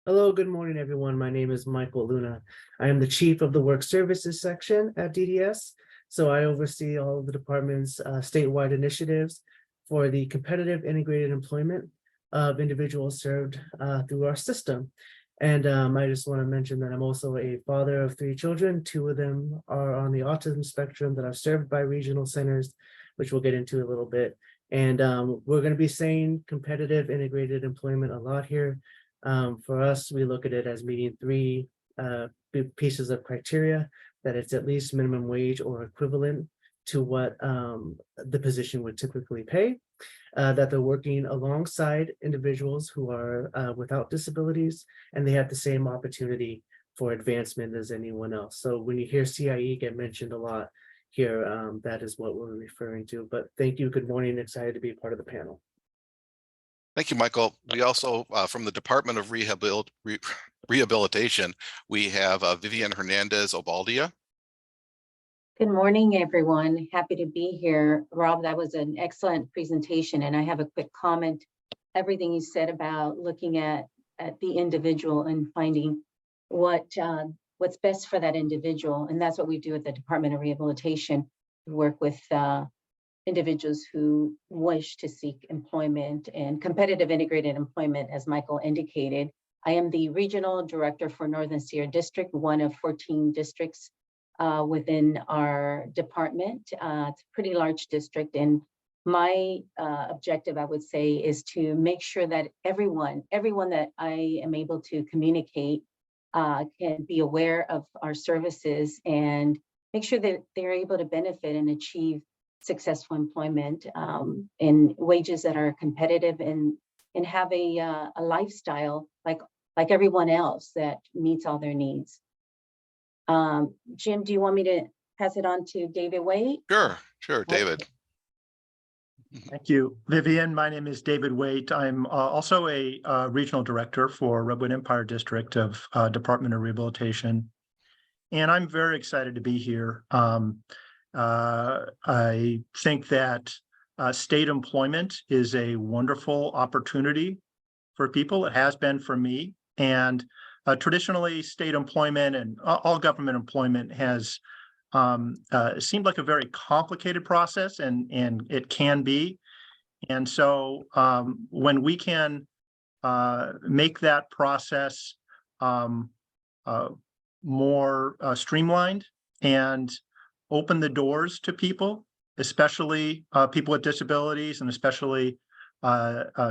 Hello, good morning, everyone. My name is Michael Luna. I am the chief of the work services section at DDS. So I oversee all of the department's statewide initiatives for the competitive integrated employment of individuals served through our system. And I just want to mention that I'm also a father of 3 children. 2 of them are on the autism spectrum that are served by regional centers, which we'll get into a little bit. And we're going to be saying competitive integrated employment a lot here. For us, we look at it as meeting 3 pieces of criteria, that it's at least minimum wage or equivalent to what the position would typically pay, that they're working alongside individuals who are without disabilities, and they have the same opportunity for advancement as anyone else. So when you hear CIE get mentioned a lot here, that is what we're referring to. But thank you, good morning, excited to be part of the panel. Thank you, Michael. We also, from the Department of Rehabilitation, we have Vivian Hernandez Obaldia. Good morning, everyone. Happy to be here. Rob, that was an excellent presentation, and I have a quick comment. Everything you said about looking at the individual and finding what's best for that individual, and that's what we do at the Department of Rehabilitation. We work with individuals who wish to seek employment and competitive integrated employment, as Michael indicated. I am the regional director for Northern Sierra District, one of 14 districts within our department. It's a pretty large district, and my objective, I would say, is to make sure that everyone that I am able to communicate can be aware of our services and make sure that they're able to benefit and achieve successful employment in wages that are competitive and have a lifestyle like everyone else that meets all their needs. Jim, do you want me to pass it on to David Waite? Sure, David. Thank you, Vivian. My name is David Waite. I'm also a regional director for Redwood Empire District of Department of Rehabilitation, and I'm very excited to be here. I think that state employment is a wonderful opportunity for people. It has been for me, and traditionally, state employment and all government employment has seemed like a very complicated process, and it can be. And so when we can make that process more streamlined and open the doors to people, especially people with disabilities and especially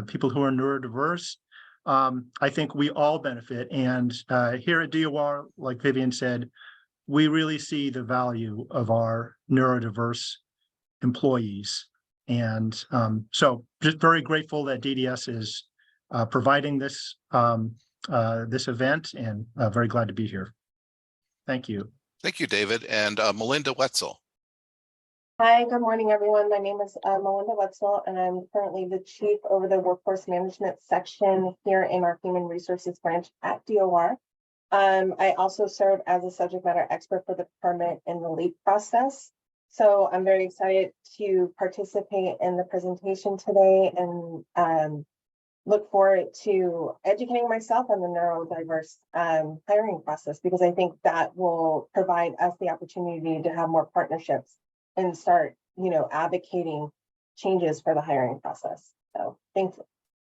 people who are neurodiverse, I think we all benefit. And here at DOR, like Vivian said, we really see the value of our neurodiverse employees. And so just very grateful that DDS is providing this this event, and very glad to be here. Thank you. Thank you, David. And Melinda Wetzel. Hi, good morning, everyone. My name is Melinda Wetzel, and I'm currently the chief over the workforce management section here in our human resources branch at DOR. I also serve as a subject matter expert for the department in the LEAP process. So I'm very excited to participate in the presentation today and look forward to educating myself on the neurodiverse hiring process, because I think that will provide us the opportunity to have more partnerships and start, advocating changes for the hiring process. So thank you.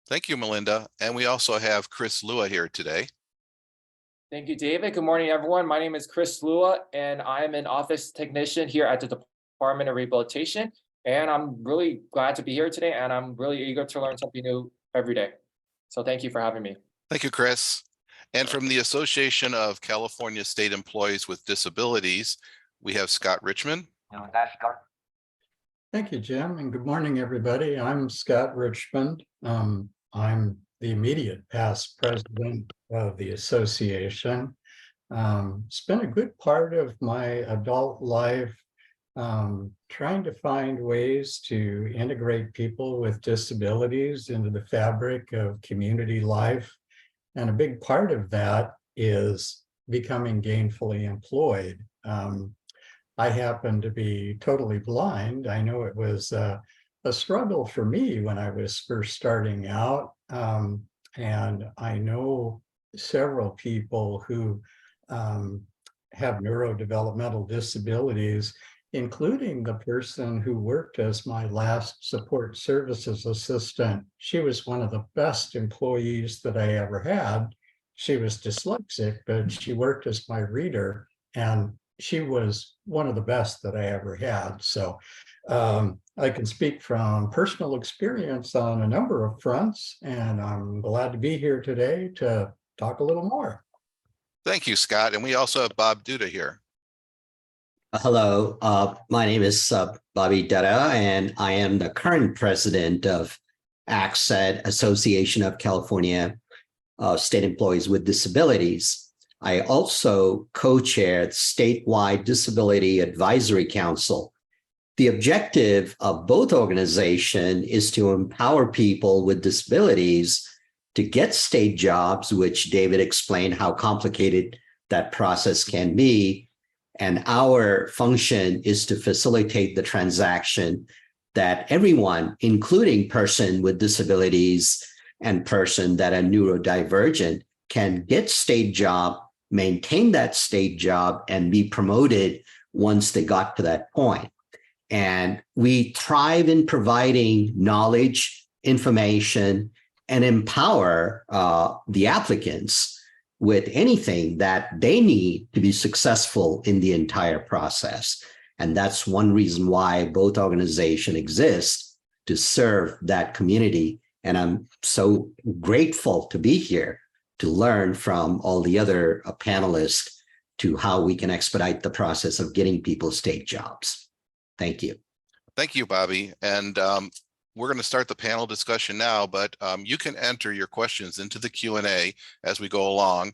Thank you, Melinda. And we also have Chris Lua here today. Thank you, David. Good morning, everyone. My name is Chris Lua, and I am an office technician here at the Department of Rehabilitation. And I'm really glad to be here today, and I'm really eager to learn something new every day. So thank you for having me. Thank you, Chris. And from the Association of California State Employees with Disabilities, we have Scott Richmond. Thank you, Jim, and good morning, everybody. I'm Scott Richmond. I'm the immediate past president of the association. Spent a good part of my adult life trying to find ways to integrate people with disabilities into the fabric of community life. And a big part of that is becoming gainfully employed. I happen to be totally blind. I know it was a struggle for me when I was first starting out. And I know several people who have neurodevelopmental disabilities, including the person who worked as my last support services assistant. She was one of the best employees that I ever had. She was dyslexic, but she worked as my reader, and she was one of the best that I ever had. So I can speak from personal experience on a number of fronts, and I'm glad to be here today to talk a little more. Thank you, Scott. And we also have Bob Duda here. Hello, my name is Bobby Dutta, and I am the current president of ACSED, Association of California State Employees with Disabilities. I also co-chair the statewide Disability Advisory Council. The objective of both organizations is to empower people with disabilities to get state jobs, which David explained how complicated that process can be. And our function is to facilitate the transaction that everyone, including person with disabilities and person that are neurodivergent, can get state job, maintain that state job, and be promoted once they got to that point. And we thrive in providing knowledge, information, and empower the applicants with anything that they need to be successful in the entire process. And that's one reason why both organizations exist, to serve that community. And I'm so grateful to be here to learn from all the other panelists to how we can expedite the process of getting people state jobs. Thank you. Thank you, Bobby. And we're going to start the panel discussion now, but you can enter your questions into the Q&A as we go along,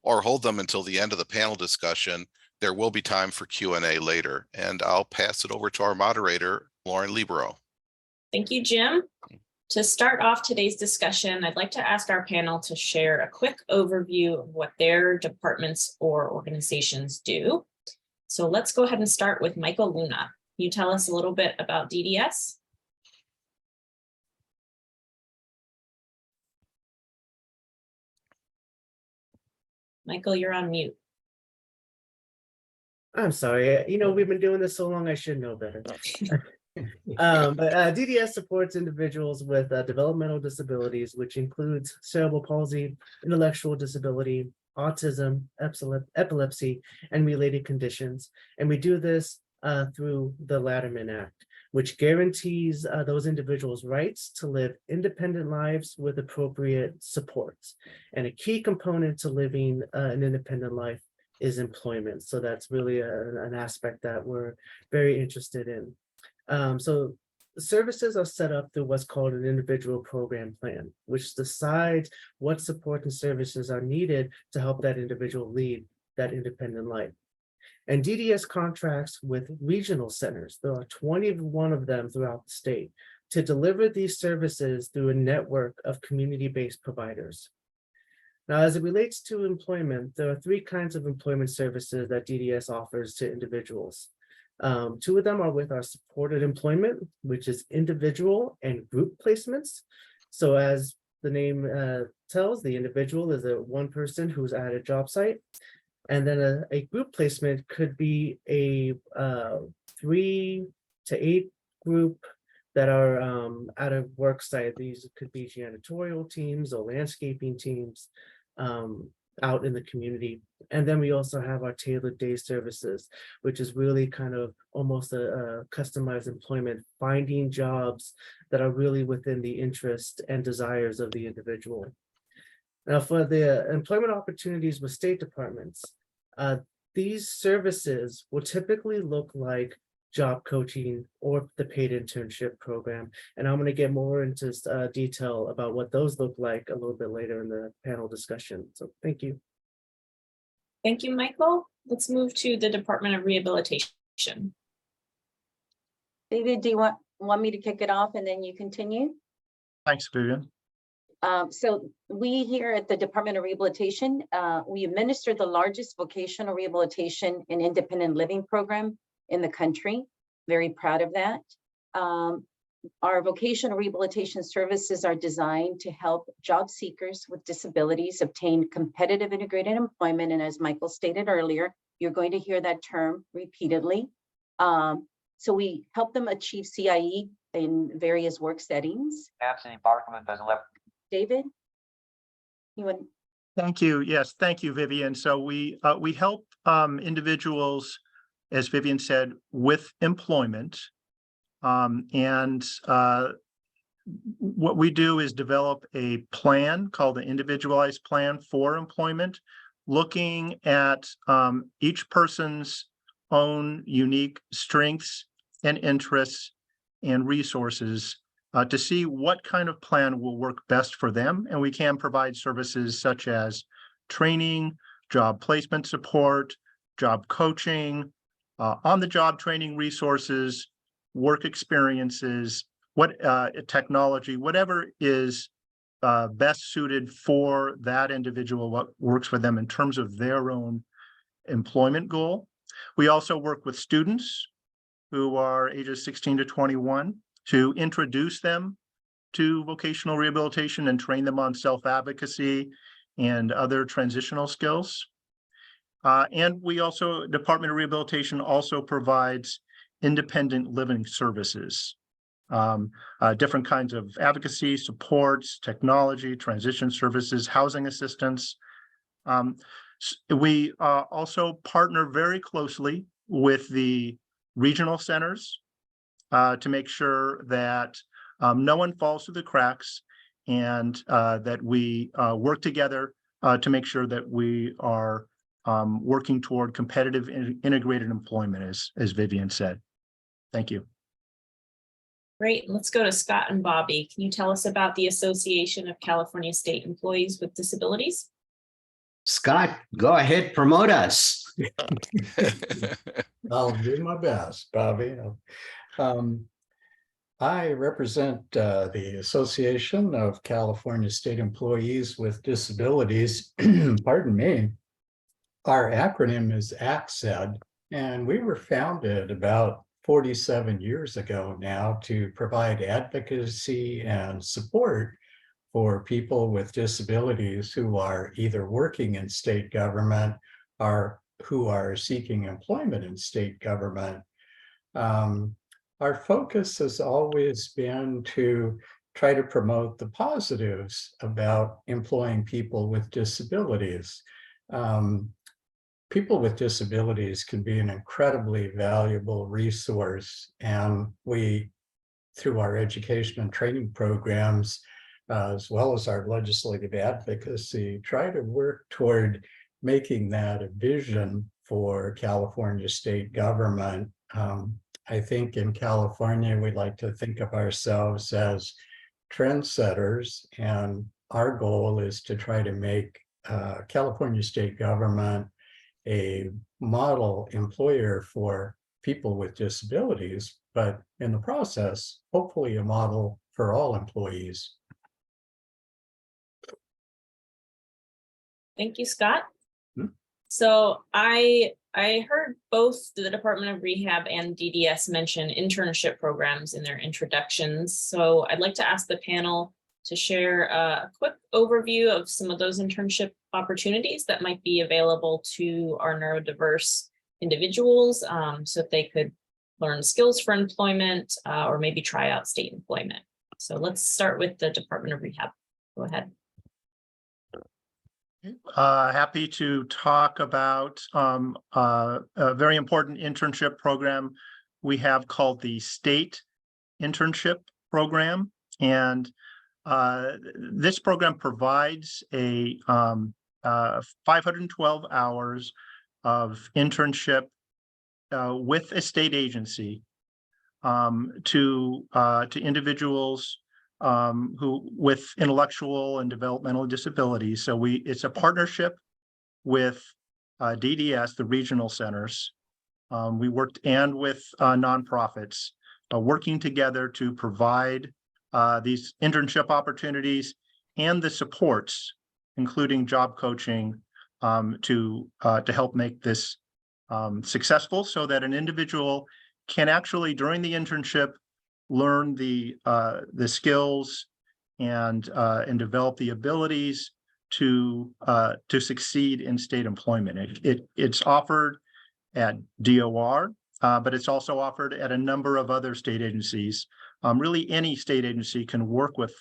or hold them until the end of the panel discussion. There will be time for Q&A later, and I'll pass it over to our moderator, Lauren Libero. Thank you, Jim. To start off today's discussion, I'd like to ask our panel to share a quick overview of what their departments or organizations do. So let's go ahead and start with Michael Luna. Can you tell us a little bit about DDS? Michael, you're on mute. I'm sorry. We've been doing this so long, I should know better. But DDS supports individuals with developmental disabilities, which includes cerebral palsy, intellectual disability, autism, epilepsy, and related conditions. And we do this through the Latterman Act, which guarantees those individuals' rights to live independent lives with appropriate supports. And a key component to living an independent life is employment. So that's really an aspect that we're very interested in. So the services are set up through what's called an individual program plan, which decides what support and services are needed to help that individual lead that independent life. And DDS contracts with regional centers. There are 21 of them throughout the state to deliver these services through a network of community-based providers. Now, as it relates to employment, there are 3 kinds of employment services that DDS offers to individuals. 2 of them are with our supported employment, which is individual and group placements. So as the name tells, the individual is one person who's at a job site. And then a group placement could be a 3 to 8 group that are at a work site. These could be janitorial teams or landscaping teams. out in the community. And then we also have our tailored day services, which is really kind of almost a customized employment, finding jobs that are really within the interest and desires of the individual. Now, for the employment opportunities with state departments, these services will typically look like job coaching or the paid internship program. And I'm going to get more into detail about what those look like a little bit later in the panel discussion. So thank you. Thank you, Michael. Let's move to the Department of Rehabilitation. David, do you want me to kick it off and then you continue? Thanks, Vivian. So we here at the Department of Rehabilitation, we administer the largest vocational rehabilitation and independent living program in the country. Very proud of that. Our vocational rehabilitation services are designed to help job seekers with disabilities obtain competitive integrated employment. And as Michael stated earlier, you're going to hear that term repeatedly. So we help them achieve CIE in various work settings. David, you want? Thank you. Yes, thank you, Vivian. So we help individuals, as Vivian said, with employment. What we do is develop a plan called the individualized plan for employment, looking at each person's own unique strengths and interests and resources to see what kind of plan will work best for them. And we can provide services such as training, job placement support, job coaching, on-the-job training resources, work experiences, technology, whatever is best suited for that individual, what works for them in terms of their own employment goal. We also work with students who are ages 16 to 21 to introduce them to vocational rehabilitation and train them on self-advocacy and other transitional skills. And we also, Department of Rehabilitation also provides independent living services, different kinds of advocacy, supports, technology, transition services, housing assistance. We also partner very closely with the regional centers to make sure that no one falls through the cracks and that we work together to make sure that we are working toward competitive integrated employment, as Vivian said. Thank you. Great. Let's go to Scott and Bobby. Can you tell us about the Association of California State Employees with Disabilities? Scott, go ahead, promote us. I'll do my best, Bobby. I represent the Association of California State Employees with Disabilities. Pardon me. Our acronym is ACSED, and we were founded about 47 years ago now to provide advocacy and support for people with disabilities who are either working in state government or who are seeking employment in state government. Our focus has always been to try to promote the positives about employing people with disabilities. People with disabilities can be an incredibly valuable resource, and we, through our education and training programs, as well as our legislative advocacy, try to work toward making that a vision for California state government. I think in California, we like to think of ourselves as trendsetters, and our goal is to try to make California state government a model employer for people with disabilities, but in the process, hopefully a model for all employees. Thank you, Scott. So I heard both the Department of Rehab and DDS mention internship programs in their introductions. So I'd like to ask the panel to share a quick overview of some of those internship opportunities that might be available to our neurodiverse individuals so that they could learn skills for employment or maybe try out state employment. So let's start with the Department of Rehab. Go ahead. Happy to talk about a very important internship program we have called the State Internship Program. And this program provides a 512 hours of internship with a state agency to individuals who with intellectual and developmental disabilities. So it's a partnership with DDS, the regional centers. We worked and with nonprofits working together to provide these internship opportunities and the supports, including job coaching, to help make this successful, so that an individual can actually, during the internship, learn the skills and develop the abilities to succeed in state employment. It's offered at DOR, but it's also offered at a number of other state agencies. Really, any state agency can work with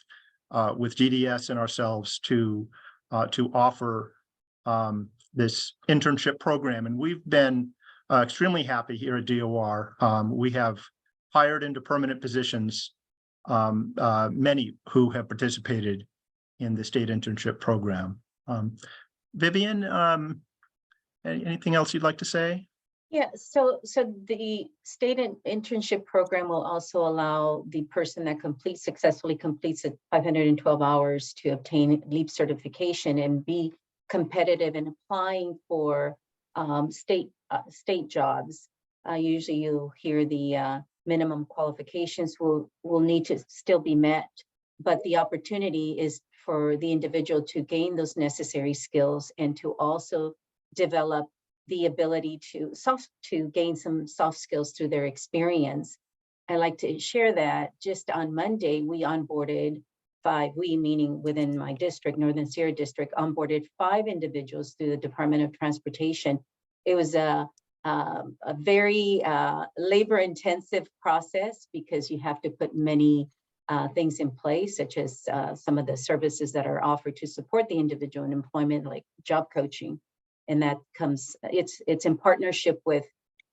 DDS and ourselves to offer this internship program, and we've been extremely happy here at DOR. We have hired into permanent positions many who have participated in the state internship program. Vivian, anything else you'd like to say? Yeah, so the state internship program will also allow the person that successfully completes it 512 hours to obtain LEAP certification and be competitive in applying for state jobs. Usually you'll hear the minimum qualifications will need to still be met, but the opportunity is for the individual to gain those necessary skills and to also develop the ability to gain some soft skills through their experience. I like to share that just on Monday, we onboarded meaning within my district, Northern Sierra District, onboarded 5 individuals through the Department of Transportation. It was a very labor-intensive process because you have to put many things in place, such as some of the services that are offered to support the individual in employment, like job coaching. And that it's in partnership with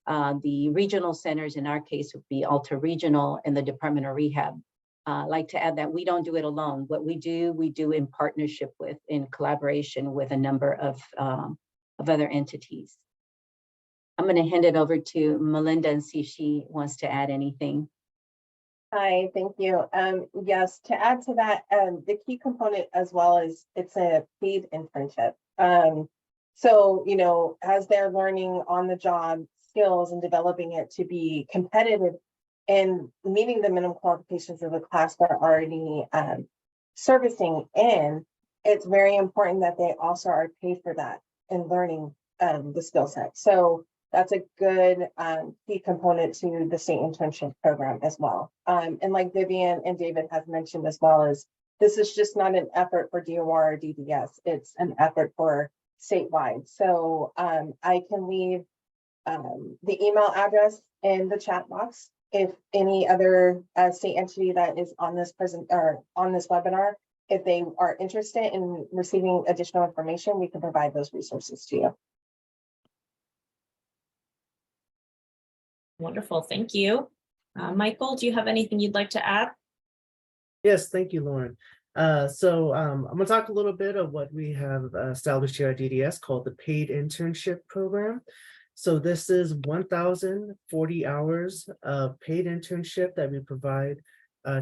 the regional centers. In our case, would be Alta Regional and the Department of Rehab. I like to add that we don't do it alone. What we do in partnership with, in collaboration with a number of other entities. I'm going to hand it over to Melinda and see if she wants to add anything. Hi, thank you. Yes, to add to that, the key component as well is it's a paid internship. So, as they're learning on the job skills and developing it to be competitive and meeting the minimum qualifications of the class they're already servicing in, it's very important that they also are paid for that and learning the skill set. So that's a good key component to the state internship program as well. And like Vivian and David have mentioned as well, is this is just not an effort for DOR or DDS, it's an effort for statewide. So I can leave the email address in the chat box. If any other state entity that is on this webinar, if they are interested in receiving additional information, we can provide those resources to you. Wonderful, thank you. Michael, do you have anything you'd like to add? Yes, thank you, Lauren. So I'm going to talk a little bit of what we have established here at DDS called the Paid Internship Program. So this is 1,040 hours of paid internship that we provide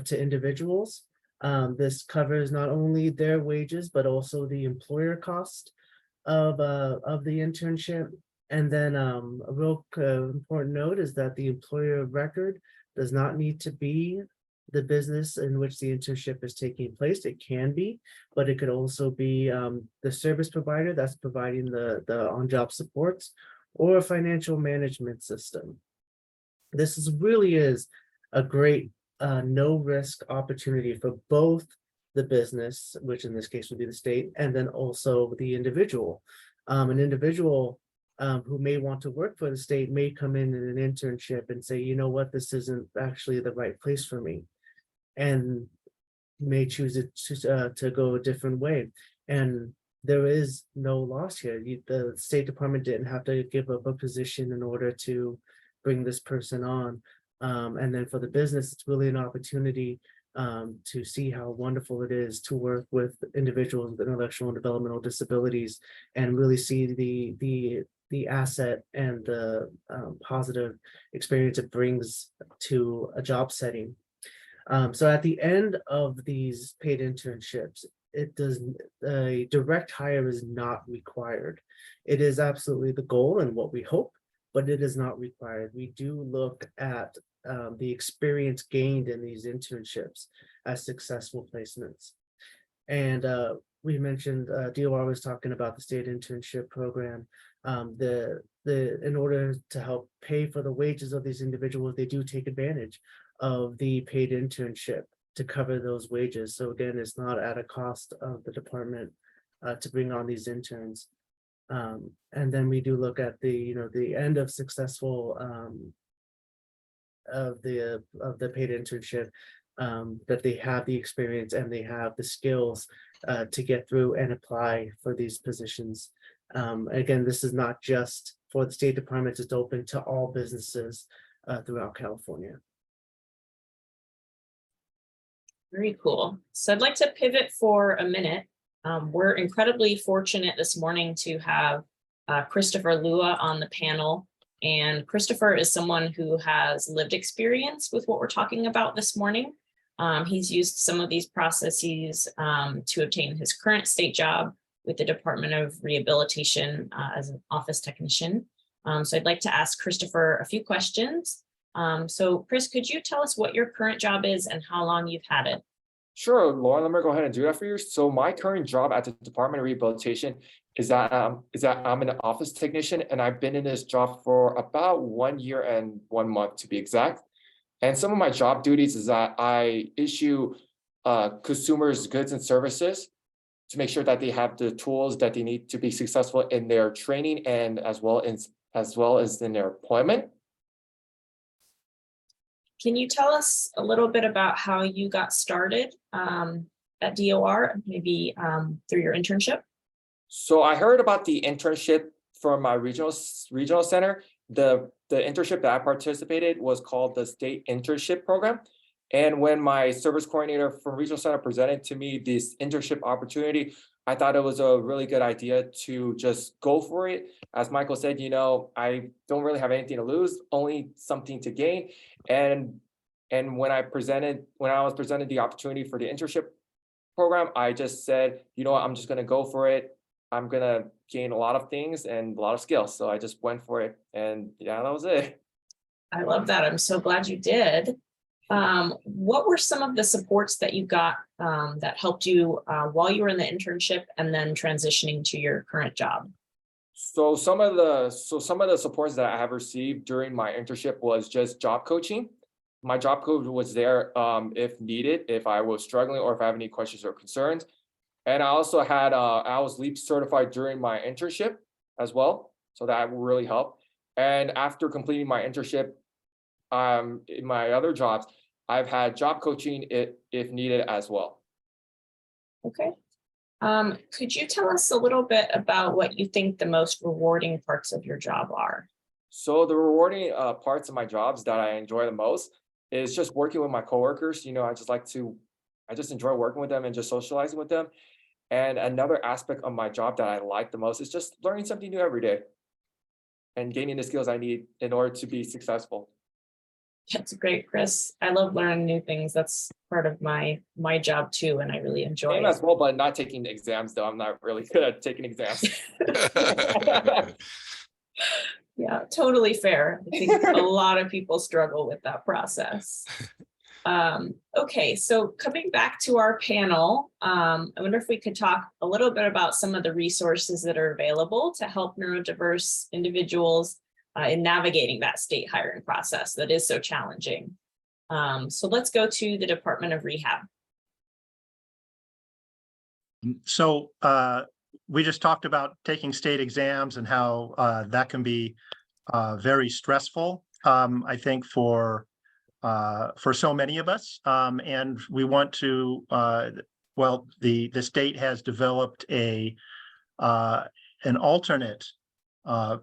to individuals. This covers not only their wages, but also the employer cost of the internship. And then a real important note is that the employer of record does not need to be the business in which the internship is taking place. It can be, but it could also be the service provider that's providing the on-job supports, or a financial management system. This really is a great no-risk opportunity for both the business, which in this case would be the state, and then also the individual. An individual who may want to work for the state may come in an internship and say, you know what, this isn't actually the right place for me, and may choose to go a different way. And there is no loss here. The State Department didn't have to give up a position in order to bring this person on. And then for the business, it's really an opportunity to see how wonderful it is to work with individuals with intellectual and developmental disabilities and really see the asset and the positive experience it brings to a job setting. So at the end of these paid internships, a direct hire is not required. It is absolutely the goal and what we hope, but it is not required. We do look at the experience gained in these internships as successful placements. And we mentioned DOR was talking about the state internship program. In order to help pay for the wages of these individuals, they do take advantage of the paid internship to cover those wages. So again, it's not at a cost of the department to bring on these interns. And then we do look at the end of successful of the paid internship, that they have the experience and they have the skills to get through and apply for these positions. Again, this is not just for the State Department, it's open to all businesses throughout California. Very cool. So I'd like to pivot for a minute. We're incredibly fortunate this morning to have Christopher Lua on the panel. And Christopher is someone who has lived experience with what we're talking about this morning. He's used some of these processes to obtain his current state job with the Department of Rehabilitation as an office technician. So I'd like to ask Christopher a few questions. So Chris, could you tell us what your current job is and how long you've had it? Sure, Lauren, let me go ahead and do that for you. So my current job at the Department of Rehabilitation is that I'm an office technician, and I've been in this job for about 1 year and 1 month to be exact. And some of my job duties is that I issue consumers goods and services to make sure that they have the tools that they need to be successful in their training and as well as in their employment. Can you tell us a little bit about how you got started at DOR, maybe through your internship? So I heard about the internship from my regional center. The internship that I participated was called the State Internship Program. And when my service coordinator from Regional Center presented to me this internship opportunity, I thought it was a really good idea to just go for it. As Michael said, I don't really have anything to lose, only something to gain. And when I was presented the opportunity for the internship program, I just said, you know what, I'm just going to go for it. I'm going to gain a lot of things and a lot of skills. So I just went for it. And yeah, that was it. I love that. I'm so glad you did. What were some of the supports that you got that helped you while you were in the internship and then transitioning to your current job? So some of the supports that I have received during my internship was just job coaching. My job coach was there if needed, if I was struggling or if I have any questions or concerns. And I also had I was LEAP certified during my internship as well, so that really helped. And after completing my internship, in my other jobs, I've had job coaching if needed as well. Okay. Could you tell us a little bit about what you think the most rewarding parts of your job are? So the rewarding parts of my jobs that I enjoy the most is just working with my coworkers. I just enjoy working with them and just socializing with them. And another aspect of my job that I like the most is just learning something new every day and gaining the skills I need in order to be successful. That's great, Chris. I love learning new things. That's part of my job too, and I really enjoy it. As well, but not taking exams though. I'm not really good at taking exams. Yeah, totally fair. I think a lot of people struggle with that process. Okay, so coming back to our panel, I wonder if we could talk a little bit about some of the resources that are available to help neurodiverse individuals in navigating that state hiring process that is so challenging. So let's go to the Department of Rehab. So we just talked about taking state exams and how that can be very stressful, I think, for so many of us. And we want to, the state has developed a an alternate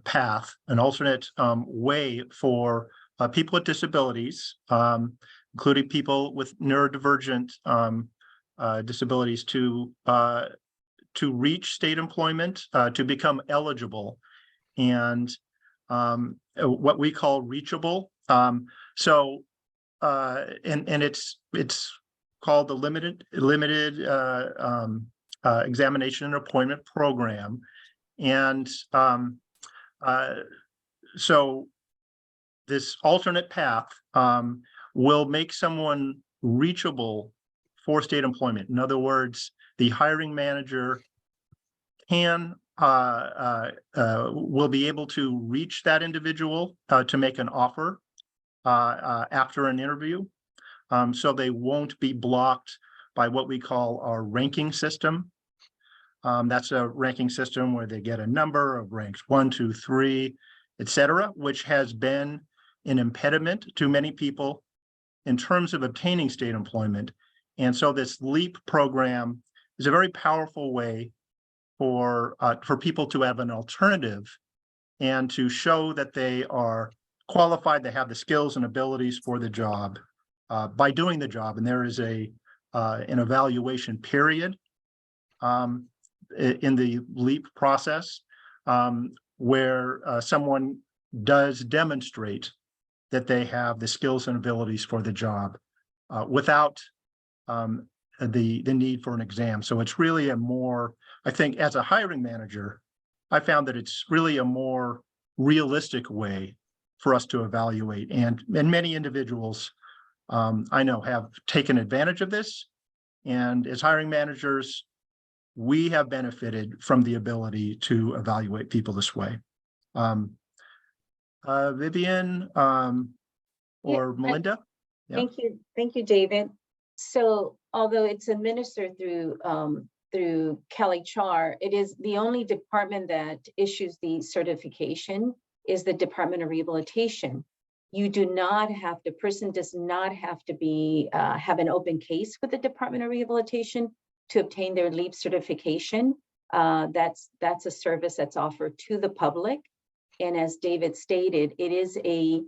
path, an alternate way for people with disabilities, including people with neurodivergent disabilities to reach state employment, to become eligible, and what we call reachable. And it's called the limited examination and appointment program. And so this alternate path will make someone reachable for state employment. In other words, the hiring manager will be able to reach that individual to make an offer after an interview. So they won't be blocked by what we call our ranking system. That's a ranking system where they get a number of ranks 1, 2, 3, etc., which has been an impediment to many people in terms of obtaining state employment. And so this LEAP program is a very powerful way for people to have an alternative and to show that they are qualified, they have the skills and abilities for the job by doing the job. And there is an evaluation period in the LEAP process where someone does demonstrate that they have the skills and abilities for the job without the need for an exam. So it's really a more, I think as a hiring manager, I found that it's really a more realistic way for us to evaluate. And many individuals I know have taken advantage of this. And as hiring managers, we have benefited from the ability to evaluate people this way. Vivian or Melinda? Yeah. Thank you, David. So although it's administered through CalHR, it is the only department that issues the certification is the Department of Rehabilitation. You do not have, the person does not have to be have an open case with the Department of Rehabilitation to obtain their LEAP certification. That's a service that's offered to the public. And as David stated, it is a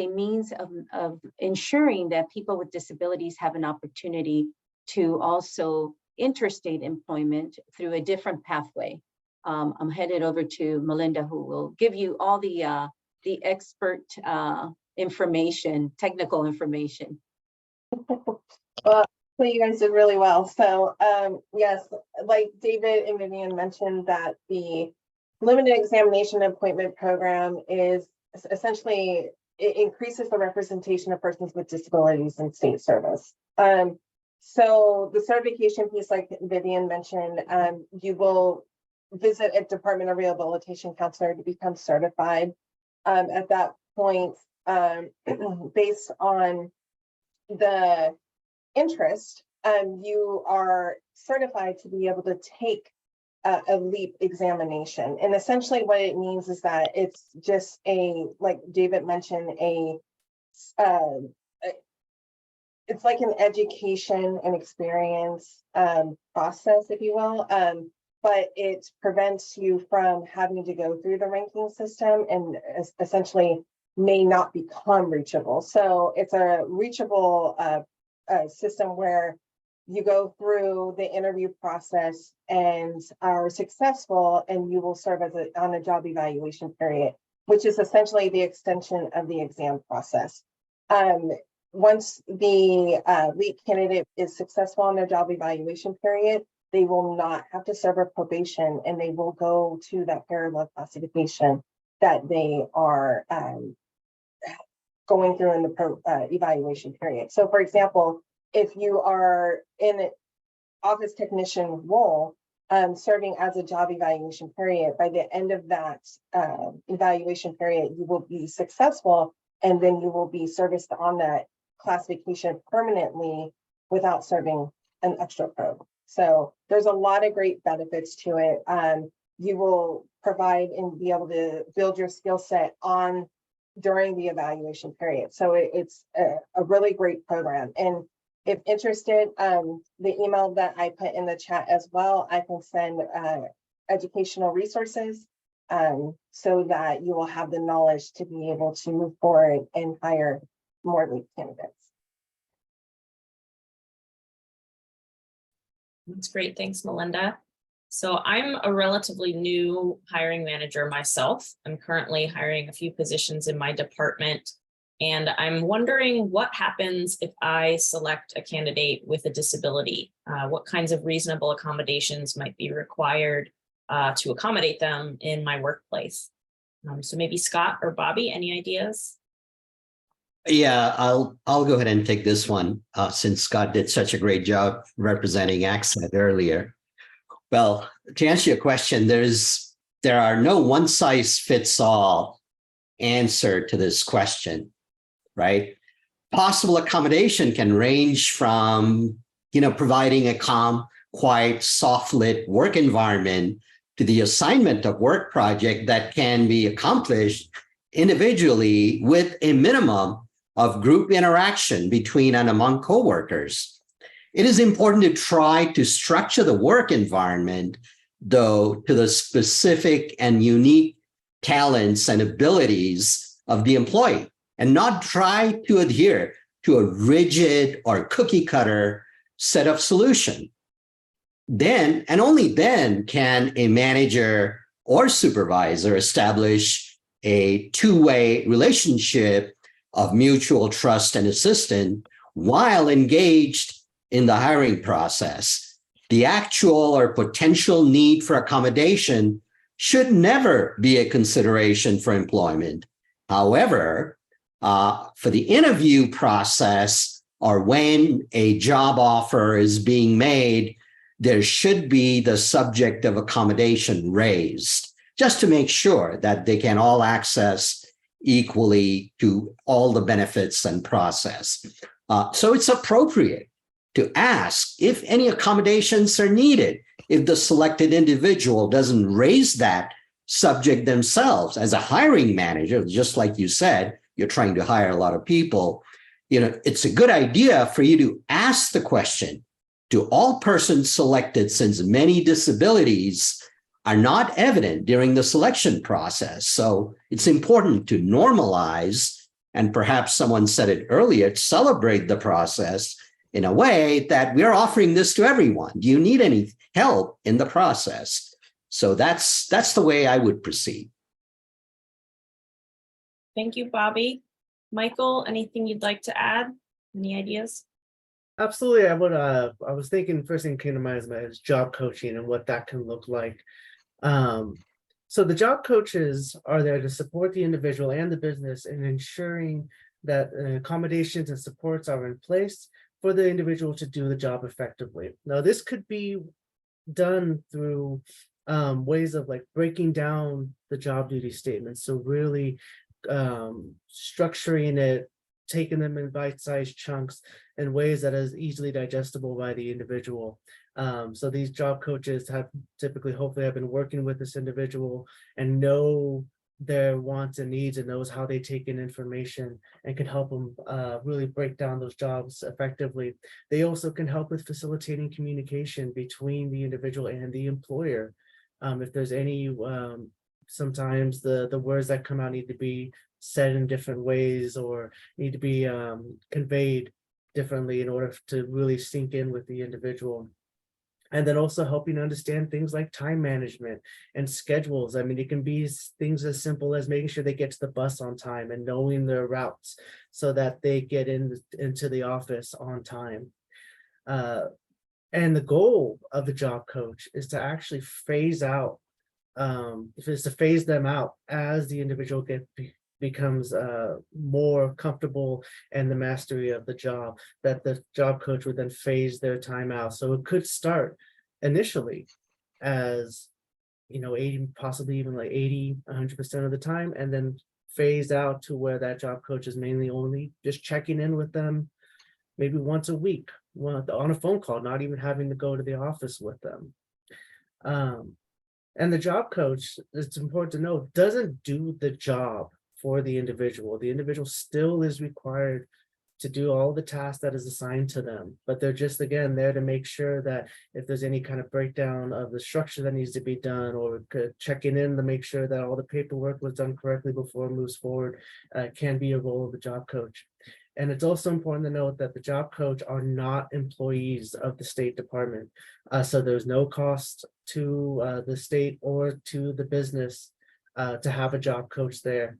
means of ensuring that people with disabilities have an opportunity to also interstate employment through a different pathway. I'm headed over to Melinda, who will give you all the expert information, technical information. Well, you guys did really well. So yes, like David and Vivian mentioned, that the limited examination appointment program is essentially, it increases the representation of persons with disabilities in state service. So the certification piece, like Vivian mentioned, you will visit a Department of Rehabilitation counselor to become certified. At that point, based on the interest, you are certified to be able to take a LEAP examination. And essentially what it means is that it's just like David mentioned, it's like an education and experience process, if you will. But it prevents you from having to go through the ranking system and essentially may not become reachable. So it's a reachable system where you go through the interview process and are successful, and you will serve as on a job evaluation period, which is essentially the extension of the exam process. Once the LEAP candidate is successful on their job evaluation period, they will not have to serve a probation, and they will go to that parallel classification that they are going through in the evaluation period. So for example, if you are in an office technician role, serving as a job evaluation period, by the end of that evaluation period, you will be successful, and then you will be serviced on that classification permanently without serving an extra probe. So there's a lot of great benefits to it. You will provide and be able to build your skill set on during the evaluation period. So it's a really great program. And if interested, the email that I put in the chat as well, I can send educational resources, so that you will have the knowledge to be able to move forward and hire more lead candidates. That's great. Thanks, Melinda. So I'm a relatively new hiring manager myself. I'm currently hiring a few positions in my department, and I'm wondering what happens if I select a candidate with a disability. What kinds of reasonable accommodations might be required to accommodate them in my workplace? So maybe Scott or Bobby, any ideas? Yeah, I'll go ahead and take this one since Scott did such a great job representing ACSED earlier. Well, to answer your question, there are no one size fits all answer to this question, right? Possible accommodation can range from, providing a calm, quiet, soft lit work environment to the assignment of work project that can be accomplished individually with a minimum of group interaction between and among coworkers. It is important to try to structure the work environment, though, to the specific and unique talents and abilities of the employee, and not try to adhere to a rigid or cookie cutter set of solution. Then, and only then, can a manager or supervisor establish a two-way relationship of mutual trust and assistance while engaged in the hiring process. The actual or potential need for accommodation should never be a consideration for employment. However, for the interview process or when a job offer is being made, there should be the subject of accommodation raised, just to make sure that they can all access equally to all the benefits and process. So it's appropriate to ask if any accommodations are needed if the selected individual doesn't raise that subject themselves. As a hiring manager, just like you said, you're trying to hire a lot of people, it's a good idea for you to ask the question to all persons selected, since many disabilities are not evident during the selection process. So it's important to normalize, and perhaps someone said it earlier, celebrate the process in a way that we're offering this to everyone. Do you need any help in the process? So that's the way I would proceed. Thank you, Bobby. Michael, anything you'd like to add? Any ideas? Absolutely. I was thinking, first thing that came to mind is job coaching and what that can look like. So the job coaches are there to support the individual and the business in ensuring that accommodations and supports are in place for the individual to do the job effectively. Now, this could be done through ways of like breaking down the job duty statements. So really structuring it, taking them in bite-sized chunks in ways that is easily digestible by the individual. So these job coaches have typically, hopefully, have been working with this individual and know their wants and needs and knows how they take in information and can help them really break down those jobs effectively. They also can help with facilitating communication between the individual and the employer. If there's any, sometimes the words that come out need to be said in different ways or need to be conveyed differently in order to really sink in with the individual. And then also helping understand things like time management and schedules. I mean, it can be things as simple as making sure they get to the bus on time and knowing their routes so that they get into the office on time. And the goal of the job coach is to actually phase out, is to phase them out as the individual becomes more comfortable and the mastery of the job, that the job coach would then phase their time out. So it could start initially as 80, possibly even like 100% of the time, and then phase out to where that job coach is mainly only just checking in with them maybe once a week on a phone call, not even having to go to the office with them. And the job coach, it's important to know, doesn't do the job for the individual. The individual still is required to do all the tasks that is assigned to them. But they're just, again, there to make sure that if there's any kind of breakdown of the structure that needs to be done, or checking in to make sure that all the paperwork was done correctly before it moves forward, can be a role of the job coach. And it's also important to note that the job coach are not employees of the State Department. So there's no cost to the state or to the business to have a job coach there.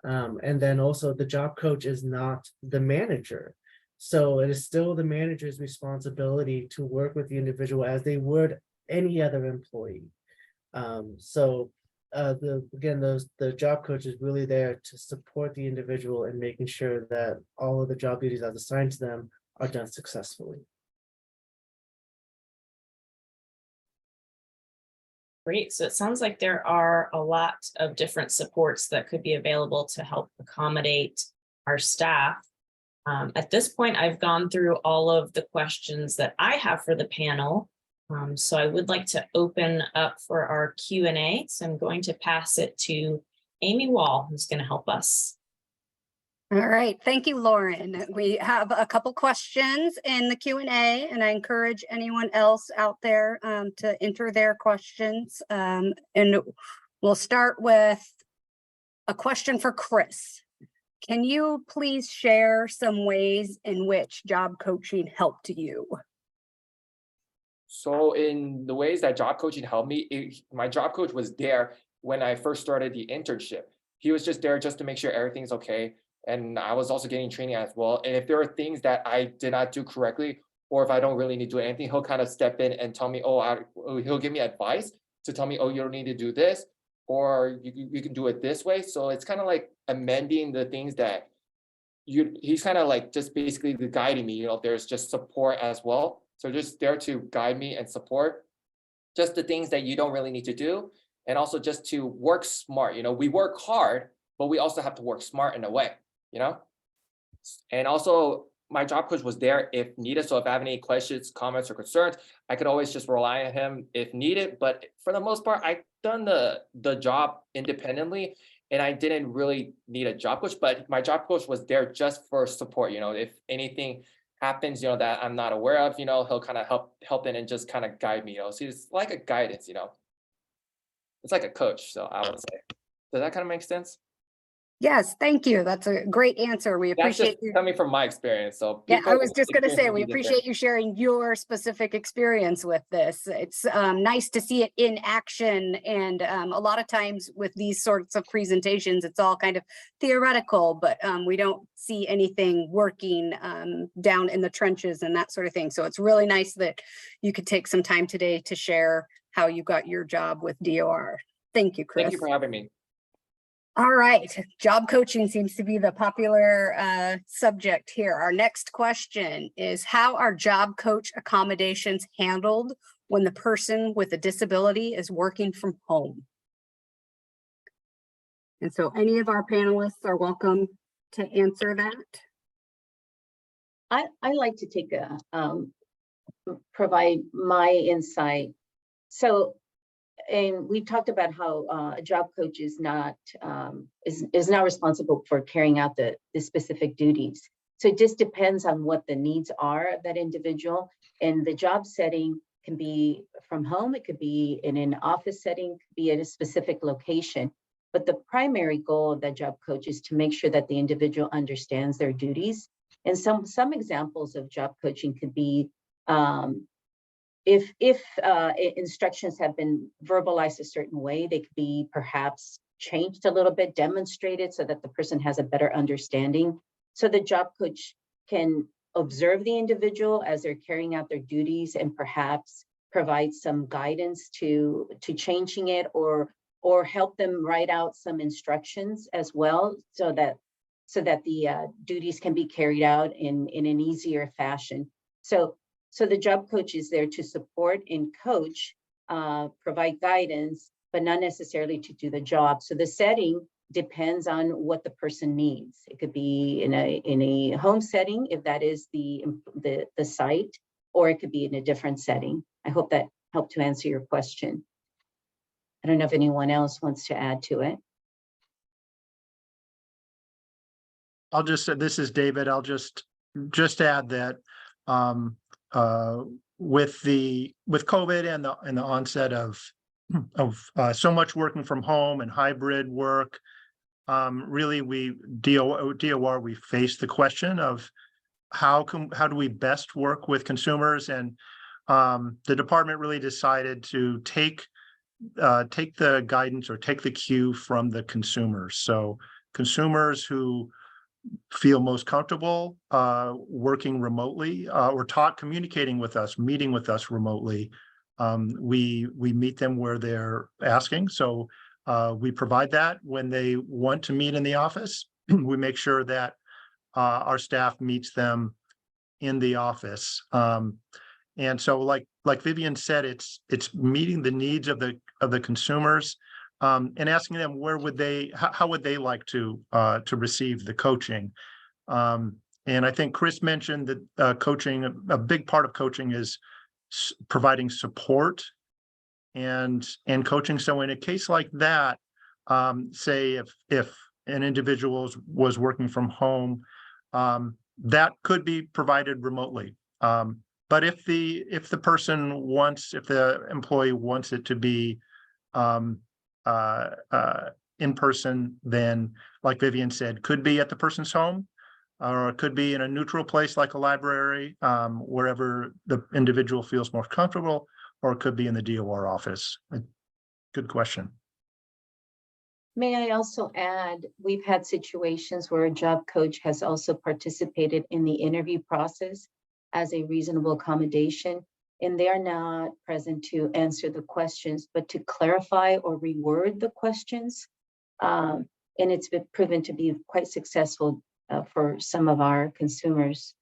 And then also the job coach is not the manager. So it is still the manager's responsibility to work with the individual as they would any other employee. The job coach is really there to support the individual in making sure that all of the job duties as assigned to them are done successfully. Great. So it sounds like there are a lot of different supports that could be available to help accommodate our staff. At this point, I've gone through all of the questions that I have for the panel. So I would like to open up for our Q&A. So I'm going to pass it to Amy Wall, who's going to help us. All right, thank you, Lauren. We have a couple questions in the Q&A, and I encourage anyone else out there to enter their questions. And we'll start with a question for Chris. Can you please share some ways in which job coaching helped you? So in the ways that job coaching helped me, my job coach was there when I first started the internship. He was just there just to make sure everything's okay. And I was also getting training as well. And if there are things that I did not do correctly, or if I don't really need to do anything, he'll kind of step in and tell me, he'll give me advice to tell me, oh, you don't need to do this, or you can do it this way. So it's kind of like amending the things that he's kind of like just basically guiding me, there's just support as well. So just there to guide me and support just the things that you don't really need to do. And also just to work smart, we work hard, but we also have to work smart in a way, And also my job coach was there if needed. So if I have any questions, comments, or concerns, I could always just rely on him if needed. But for the most part, I've done the job independently, and I didn't really need a job coach, but my job coach was there just for support. If anything happens, that I'm not aware of, he'll kind of help in and just kind of guide me, So it's like a guidance, It's like a coach, so I would say. Does that kind of make sense? Yes, thank you. That's a great answer. We That's appreciate just you. coming from my experience. So Yeah, I was people's just going to say, experience we will be appreciate you sharing your specific experience with this. It's nice to see it in action. And a lot of times with these sorts of presentations, it's all kind of theoretical, but we don't see anything working down in the trenches and that sort of thing. So it's really nice that you could take some time today to share how you got your job with DOR. Thank you, Chris. Thank you for having me. All right, job coaching seems to be the popular subject here. Our next question is, how are job coach accommodations handled when the person with a disability is working from home? And so any of our panelists are welcome to answer that. I like to take provide my insight. So, and we talked about how a job coach is not responsible for carrying out the specific duties. So it just depends on what the needs are of that individual. And the job setting can be from home, it could be in an office setting, could be at a specific location. But the primary goal of that job coach is to make sure that the individual understands their duties. And some examples of job coaching could be if instructions have been verbalized a certain way, they could be perhaps changed a little bit, demonstrated so that the person has a better understanding. So the job coach can observe the individual as they're carrying out their duties and perhaps provide some guidance to changing it, or help them write out some instructions as well, so that the duties can be carried out in an easier fashion. So the job coach is there to support and coach, provide guidance, but not necessarily to do the job. So the setting depends on what the person needs. It could be in a home setting, if that is the site, or it could be in a different setting. I hope that helped to answer your question. I don't know if anyone else wants to add to it. I'll just say, this is David. I'll just just add that with COVID and the onset of so much working from home and hybrid work, really DOR we face the question of how do we best work with consumers, and the department really decided to take the guidance or take the cue from the consumers. So consumers who feel most comfortable working remotely or communicating with us, meeting with us remotely, we meet them where they're asking. So we provide that when they want to meet in the office. We make sure that our staff meets them in the office. And so like Vivian said, it's meeting the needs of the consumers and asking them how would they like to receive the coaching. And I think Chris mentioned that coaching, a big part of coaching is providing support and coaching. So in a case like that, say if an individual was working from home, that could be provided remotely. But if the employee wants it to be in person, then like Vivian said, could be at the person's home, or it could be in a neutral place like a library, wherever the individual feels more comfortable, or it could be in the DOR office. Good question. May I also add, we've had situations where a job coach has also participated in the interview process as a reasonable accommodation, and they are not present to answer the questions, but to clarify or reword the questions. And it's been proven to be quite successful for some of our consumers.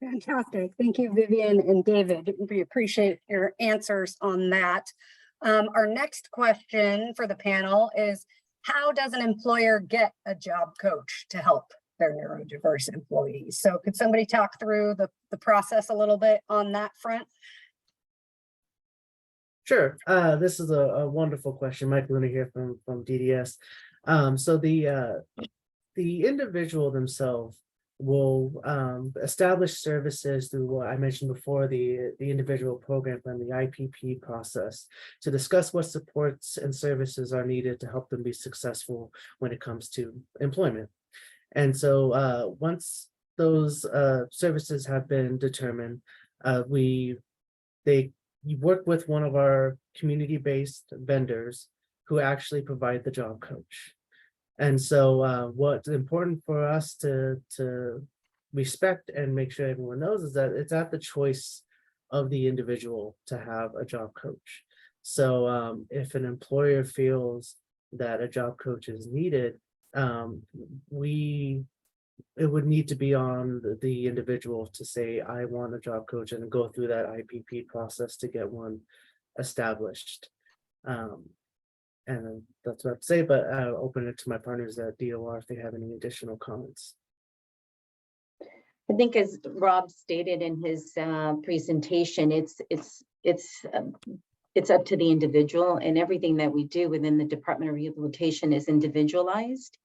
Fantastic. Thank you, Vivian and David. We appreciate your answers on that. Our next question for the panel is, how does an employer get a job coach to help their neurodiverse employees? So could somebody talk through the process a little bit on that front? Sure. This is a wonderful question. Mike Luna here from DDS. So the individual themselves will establish services through what I mentioned before, the individual program and the IPP process, to discuss what supports and services are needed to help them be successful when it comes to employment. And so once those services have been determined, they work with one of our community-based vendors who actually provide the job coach. And so what's important for us to respect and make sure everyone knows is that it's at the choice of the individual to have a job coach. So if an employer feels that a job coach is needed, it would need to be on the individual to say, I want a job coach, and go through that IPP process to get one established. And that's what I'd say, but I'll open it to my partners at DOR if they have any additional comments. I think, as Rob stated in his presentation, it's up to the individual, and everything that we do within the Department of Rehabilitation is individualized.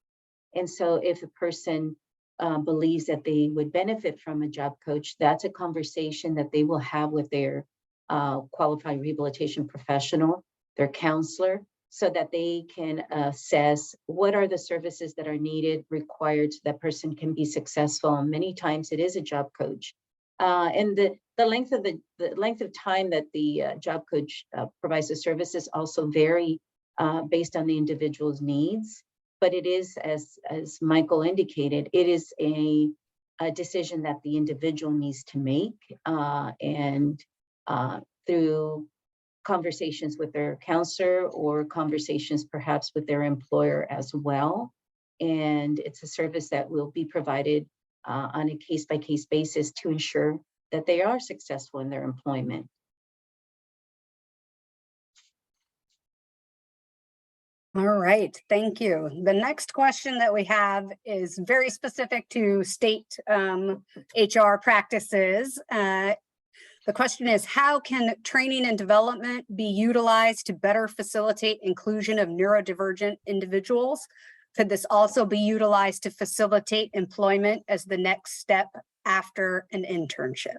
And so if a person believes that they would benefit from a job coach, that's a conversation that they will have with their qualified rehabilitation professional, their counselor, so that they can assess what are the services that are needed, required, so that person can be successful. And many times it is a job coach. And the length of time that the job coach provides the services also vary based on the individual's needs. But it is, as Michael indicated, it is a decision that the individual needs to make, and through conversations with their counselor or conversations perhaps with their employer as well. And it's a service that will be provided on a case-by-case basis to ensure that they are successful in their employment. All right, thank you. The next question that we have is very specific to state HR practices. The question is, how can training and development be utilized to better facilitate inclusion of neurodivergent individuals? Could this also be utilized to facilitate employment as the next step after an internship?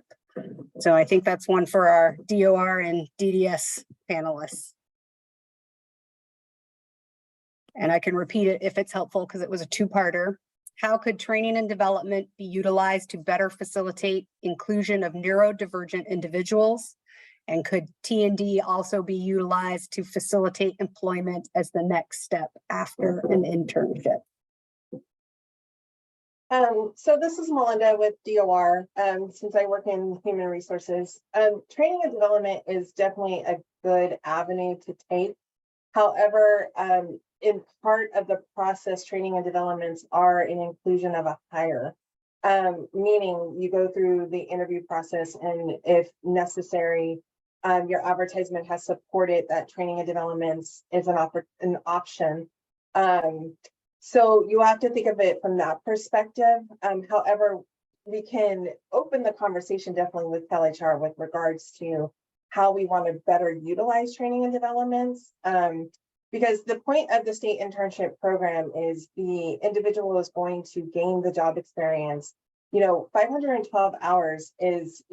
So I think that's one for our DOR and DDS panelists. And I can repeat it if it's helpful because it was a two-parter. How could training and development be utilized to better facilitate inclusion of neurodivergent individuals? And could T&D also be utilized to facilitate employment as the next step after an internship? So this is Melinda with DOR. Since I work in human resources, training and development is definitely a good avenue to take. However, in part of the process, training and developments are an inclusion of a hire, meaning you go through the interview process, and if necessary, your advertisement has supported that training and developments is an option. So you have to think of it from that perspective. However, we can open the conversation definitely with CalHR with regards to how we want to better utilize training and developments. Because the point of the state internship program is the individual is going to gain the job experience. 512 hours is,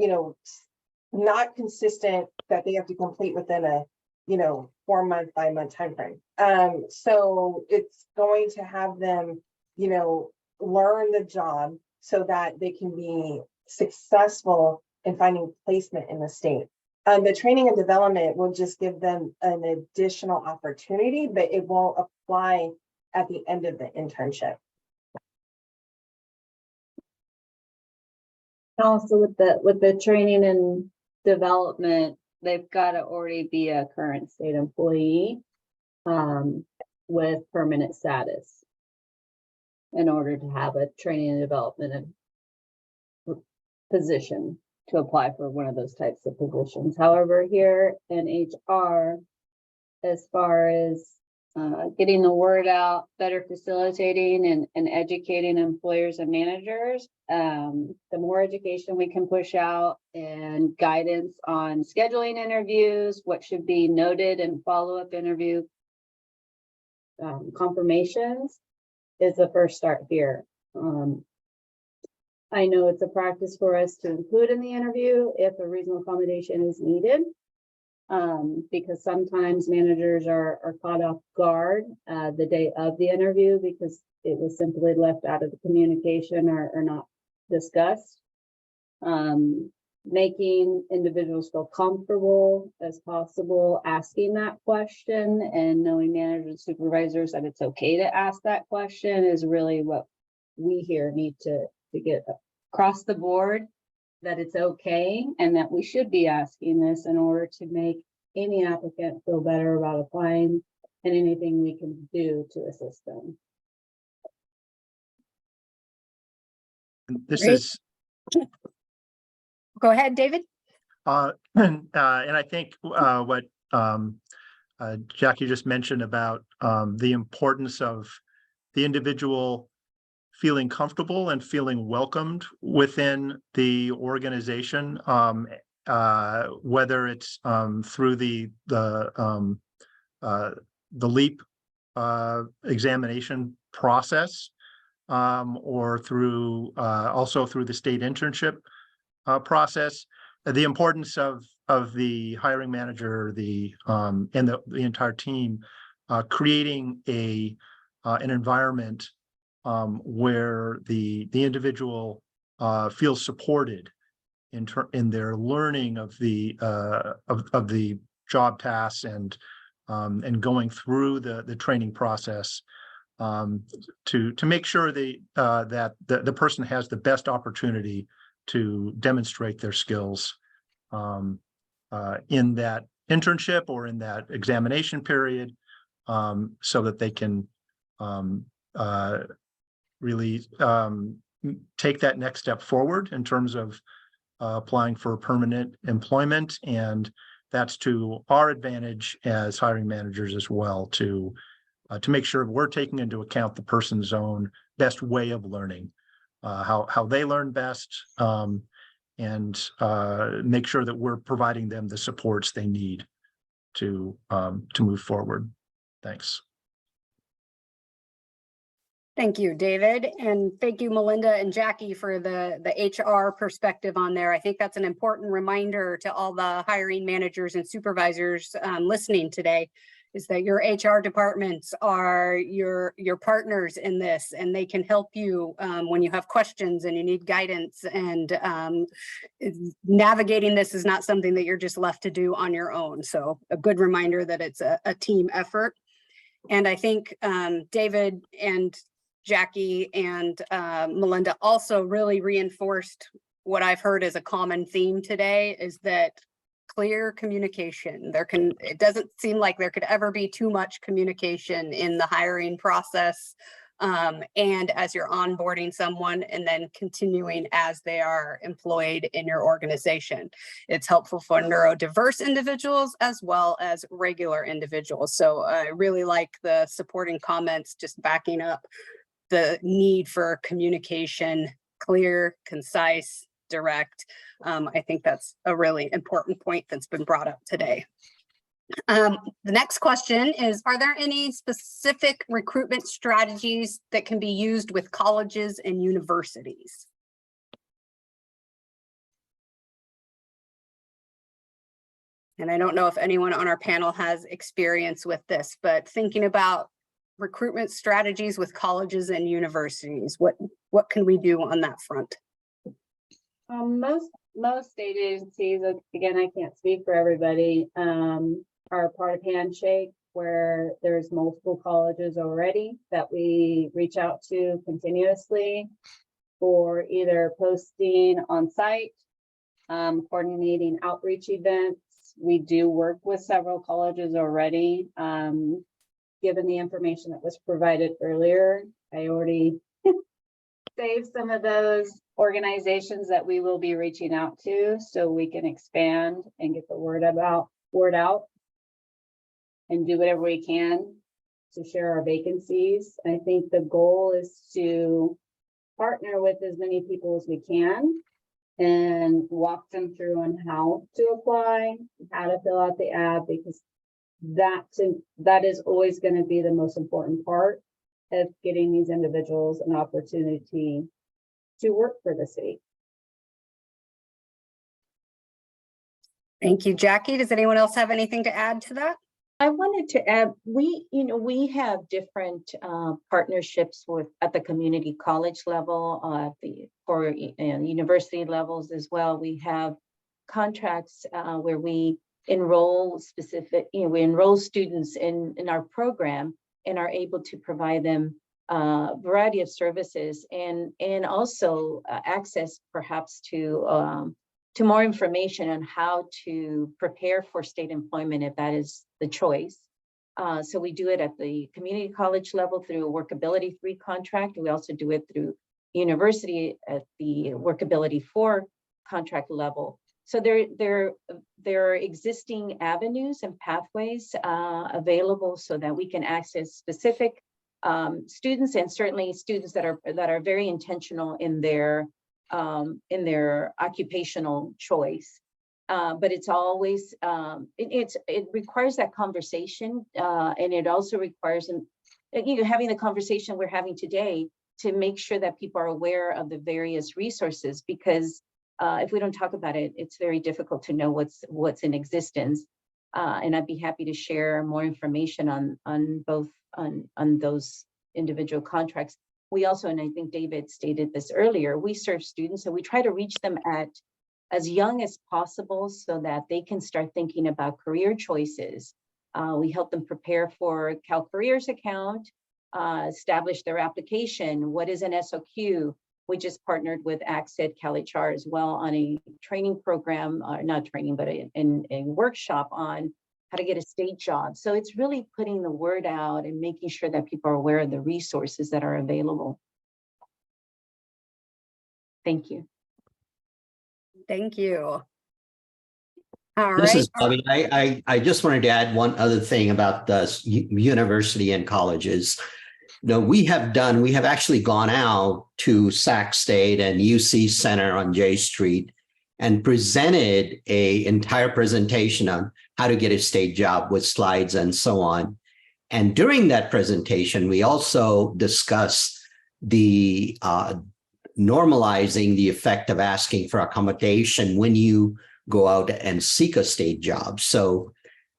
not consistent that they have to complete within a 4-month, 5-month timeframe. So it's going to have them, learn the job so that they can be successful in finding placement in the state. The training and development will just give them an additional opportunity, but it won't apply at the end of the internship. Also with the training and development, they've got to already be a current state employee with permanent status in order to have a training and development position to apply for one of those types of positions. However, here in HR, as far as getting the word out, better facilitating and educating employers and managers, the more education we can push out and guidance on scheduling interviews, what should be noted in follow-up interview confirmations is the first start here. I know it's a practice for us to include in the interview if a reasonable accommodation is needed, because sometimes managers are caught off guard the day of the interview because it was simply left out of the communication or not discussed. Making individuals feel comfortable as possible asking that question, and knowing managers and supervisors that it's okay to ask that question is really what we here need to get across the board, that it's okay and that we should be asking this in order to make any applicant feel better about applying and anything we can do to assist them. This Great. is, Go ahead, David. and I think what Jackie just mentioned about the importance of the individual feeling comfortable and feeling welcomed within the organization, whether it's through the LEAP examination process, or through also through the state internship process. The importance of the hiring manager, and the entire team creating an environment where the individual feels supported in their learning of the job tasks and going through the training process, to make sure that the person has the best opportunity to demonstrate their skills in that internship or in that examination period, so that they can really take that next step forward in terms of applying for permanent employment. And that's to our advantage as hiring managers as well, to make sure we're taking into account the person's own best way of learning, how they learn best, and make sure that we're providing them the supports they need to move forward. Thanks. Thank you, David. And thank you, Melinda and Jackie, for the HR perspective on there. I think that's an important reminder to all the hiring managers and supervisors listening today, is that your HR departments are your partners in this, and they can help you when you have questions and you need guidance. And navigating this is not something that you're just left to do on your own. So a good reminder that it's a team effort. And I think David and Jackie and Melinda also really reinforced what I've heard as a common theme today, is that clear communication. It doesn't seem like there could ever be too much communication in the hiring process, and as you're onboarding someone and then continuing as they are employed in your organization. It's helpful for neurodiverse individuals as well as regular individuals. So I really like the supporting comments just backing up the need for communication, clear, concise, direct. I think that's a really important point that's been brought up today. The next question is, are there any specific recruitment strategies that can be used with colleges and universities? And I don't know if anyone on our panel has experience with this, but thinking about recruitment strategies with colleges and universities, what can we do on that front? Most state agencies, again, I can't speak for everybody, are part of Handshake, where there's multiple colleges already that we reach out to continuously for either posting on site, coordinating outreach events. We do work with several colleges already. Given the information that was provided earlier, I already saved some of those organizations that we will be reaching out to, so we can expand and get the word out and do whatever we can to share our vacancies. I think the goal is to partner with as many people as we can and walk them through on how to apply, how to fill out the ad, because that is always going to be the most important part of getting these individuals an opportunity to work for the city. Thank you, Jackie. Does anyone else have anything to add to that? I wanted to add, we have different partnerships at the community college level, for university levels as well. We have contracts where we enroll we enroll students in our program and are able to provide them a variety of services and also access perhaps to more information on how to prepare for state employment if that is the choice. So we do it at the community college level through a Workability 3 contract. We also do it through university at the Workability 4 contract level. So there are existing avenues and pathways available so that we can access specific students, and certainly students that are very intentional in their occupational choice. But it's always it requires that conversation, and it also requires having the conversation we're having today to make sure that people are aware of the various resources, because if we don't talk about it, it's very difficult to know what's in existence. And I'd be happy to share more information on both on those individual contracts. We also, and I think David stated this earlier, we serve students, so we try to reach them at as young as possible so that they can start thinking about career choices. We help them prepare for CalCareers account, establish their application. What is an SOQ? We just partnered with ACSED CalHR as well on a training program, not training, but a workshop on how to get a state job. So it's really putting the word out and making sure that people are aware of the resources that are available. Thank you. Thank you. All This right. is Bobby. I just wanted to add one other thing about the university and colleges. We have actually gone out to Sac State and UC Center on J Street and presented an entire presentation on how to get a state job with slides and so on. And during that presentation, we also discussed the normalizing the effect of asking for accommodation when you go out and seek a state job. So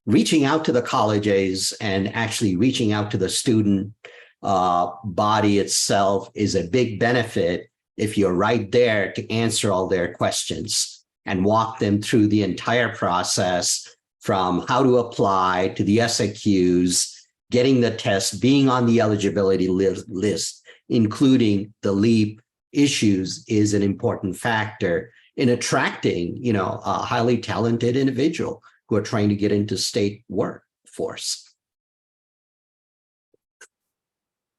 reaching out to the colleges and actually reaching out to the student body itself is a big benefit if you're right there to answer all their questions and walk them through the entire process from how to apply to the SAQs, getting the test, being on the eligibility list, including the LEAP issues is an important factor in attracting, a highly talented individual who are trying to get into state workforce.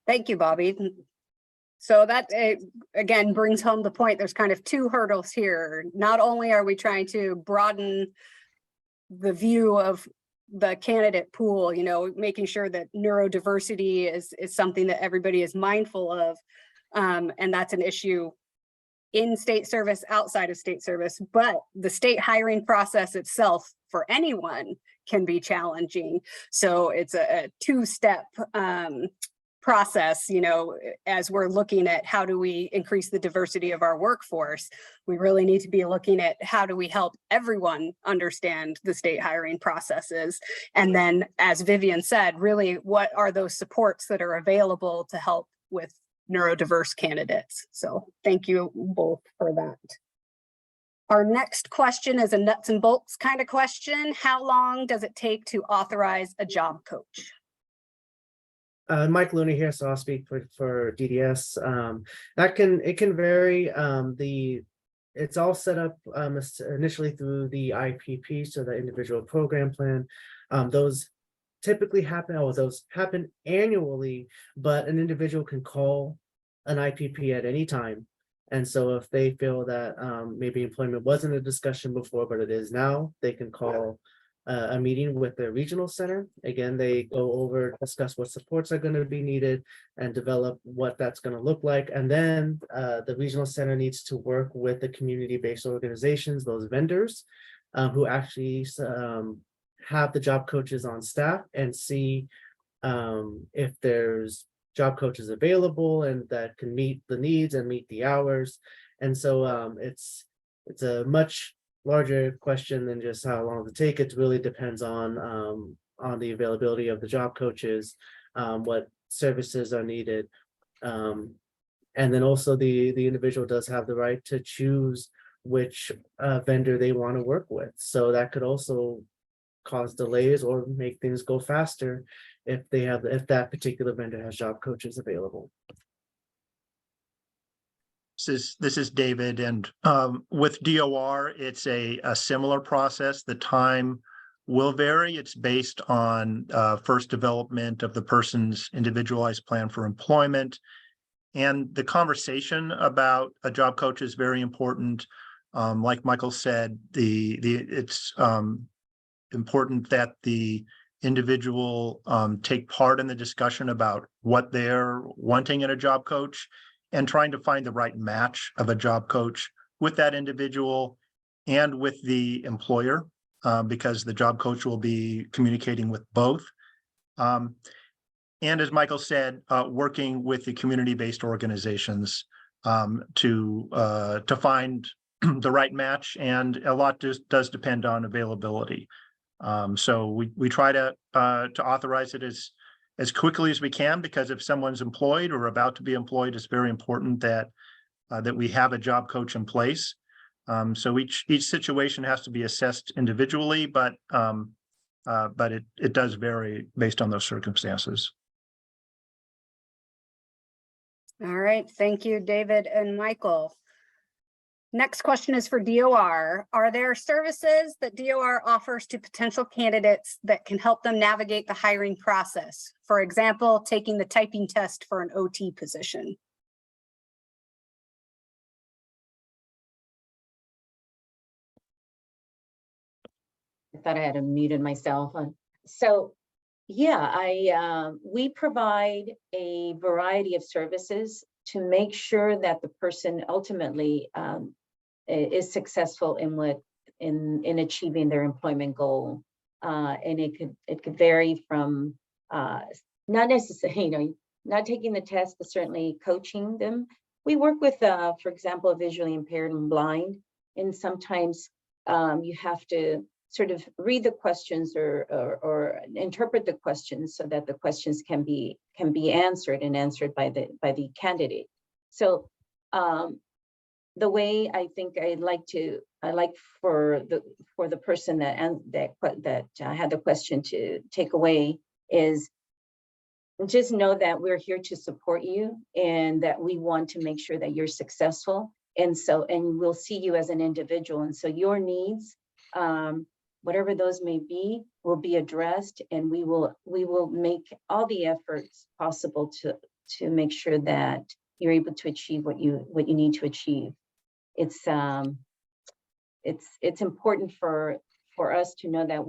Thank you, Bobby. So that again brings home the point. There's kind of two hurdles here. Not only are we trying to broaden the view of the candidate pool, making sure that neurodiversity is something that everybody is mindful of. And that's an issue in state service, outside of state service, but the state hiring process itself for anyone can be challenging. So it's a two-step process, as we're looking at how do we increase the diversity of our workforce, we really need to be looking at how do we help everyone understand the state hiring processes. And then, as Vivian said, really, what are those supports that are available to help with neurodiverse candidates? So thank you both for that. Our next question is a nuts and bolts kind of question. How long does it take to authorize a job coach? Mike Luna here, so I'll speak for DDS. It can vary. It's all set up initially through the IPP, so the individual program plan. Those typically happen, those happen annually, but an individual can call an IPP at any time. And so if they feel that maybe employment wasn't a discussion before, but it is now, they can call a meeting with the regional center. Again, they go over, discuss what supports are going to be needed and develop what that's going to look like. And then the regional center needs to work with the community-based organizations, those vendors who actually have the job coaches on staff, and see if there's job coaches available and that can meet the needs and meet the hours. And so it's a much larger question than just how long to take. It really depends on the availability of the job coaches, what services are needed. And then also the individual does have the right to choose which vendor they want to work with. So that could also cause delays or make things go faster if that particular vendor has job coaches available. This is David, and with DOR, it's a similar process. The time will vary. It's based on first development of the person's individualized plan for employment, and the conversation about a job coach is very important. Like Michael said, it's important that the individual take part in the discussion about what they're wanting in a job coach, and trying to find the right match of a job coach with that individual and with the employer, because the job coach will be communicating with both. And as Michael said, working with the community-based organizations to find the right match, and a lot does depend on availability. So we try to authorize it as quickly as we can, because if someone's employed or about to be employed, it's very important that we have a job coach in place. So each situation has to be assessed individually, but it does vary based on those circumstances. All right, thank you, David and Michael. Next question is for DOR. Are there services that DOR offers to potential candidates that can help them navigate the hiring process? For example, taking the typing test for an OT position. I thought I had muted myself. So yeah, we provide a variety of services to make sure that the person ultimately is successful in achieving their employment goal. And it could vary from not necessarily, not taking the test, but certainly coaching them. We work with, for example, visually impaired and blind, and sometimes you have to sort of read the questions or interpret the questions so that the questions can be answered and answered by the candidate. So the way I think I like for the person that had the question to take away is just know that we're here to support you and that we want to make sure that you're successful. And we'll see you as an individual. And so your needs, whatever those may be, will be addressed, and we will make all the efforts possible to make sure that you're able to achieve what you need to achieve. It's important for us to know that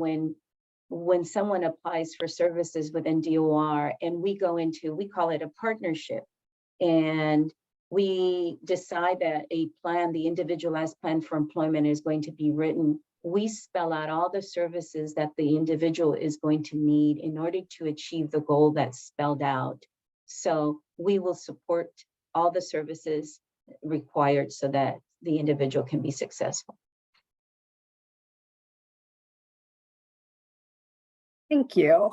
when someone applies for services within DOR and we call it a partnership, and we decide that the individualized plan for employment is going to be written, we spell out all the services that the individual is going to need in order to achieve the goal that's spelled out. So we will support all the services required so that the individual can be successful. Thank you.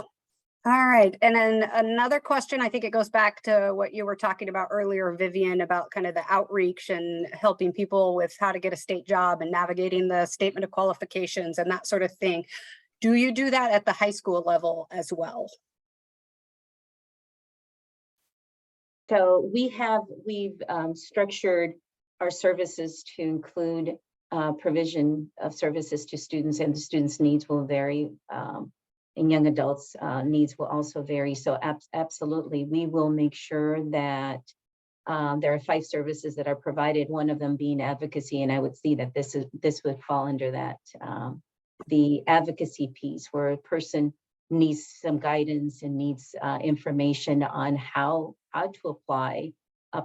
All right, and then another question, I think it goes back to what you were talking about earlier, Vivian, about kind of the outreach and helping people with how to get a state job and navigating the statement of qualifications and that sort of thing. Do you do that at the high school level as well? So we've structured our services to include provision of services to students, and the students' needs will vary. And young adults' needs will also vary. So absolutely, we will make sure that there are 5 services that are provided, one of them being advocacy. And I would see that this would fall under that, the advocacy piece, where a person needs some guidance and needs information on how to apply.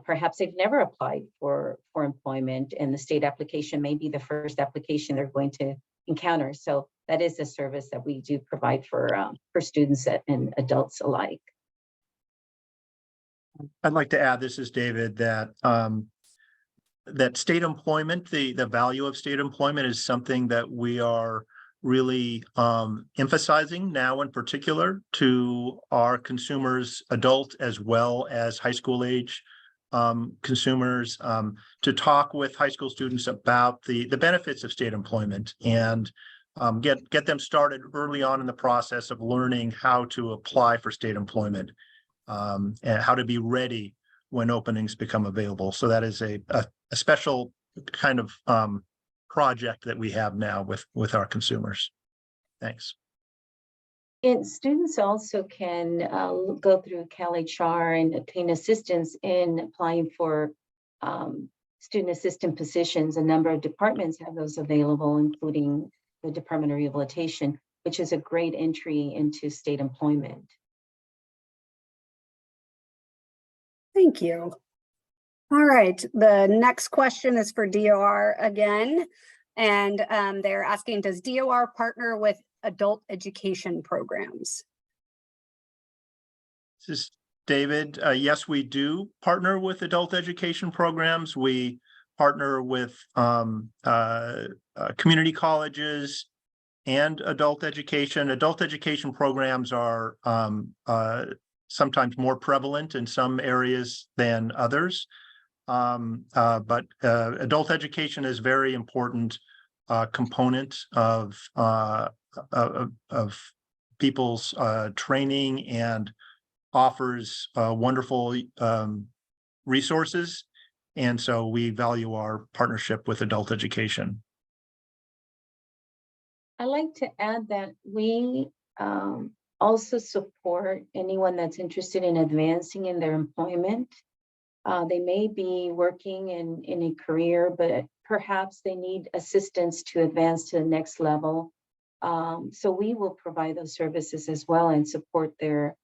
Perhaps they've never applied for employment, and the state application may be the first application they're going to encounter. So that is a service that we do provide for students and adults alike. I'd like to add, this is David, that that state employment, the value of state employment is something that we are really emphasizing now, in particular to our consumers, adult as well as high school age consumers, to talk with high school students about the benefits of state employment and get them started early on in the process of learning how to apply for state employment and how to be ready when openings become available. So that is a special kind of project that we have now with our consumers. Thanks. And students also can go through CalHR and obtain assistance in applying for student assistant positions. A number of departments have those available, including the Department of Rehabilitation, which is a great entry into state employment. Thank you. All right, the next question is for DOR again, and they're asking, does DOR partner with adult education programs? This is David. Yes, we do partner with adult education programs. We partner with community colleges and adult education. Adult education programs are sometimes more prevalent in some areas than others. But adult education is a very important component of people's training and offers wonderful resources. And so we value our partnership with adult education. I'd like to add that we also support anyone that's interested in advancing in their employment. They may be working in a career, but perhaps they need assistance to advance to the next level. So we will provide those services as well and support their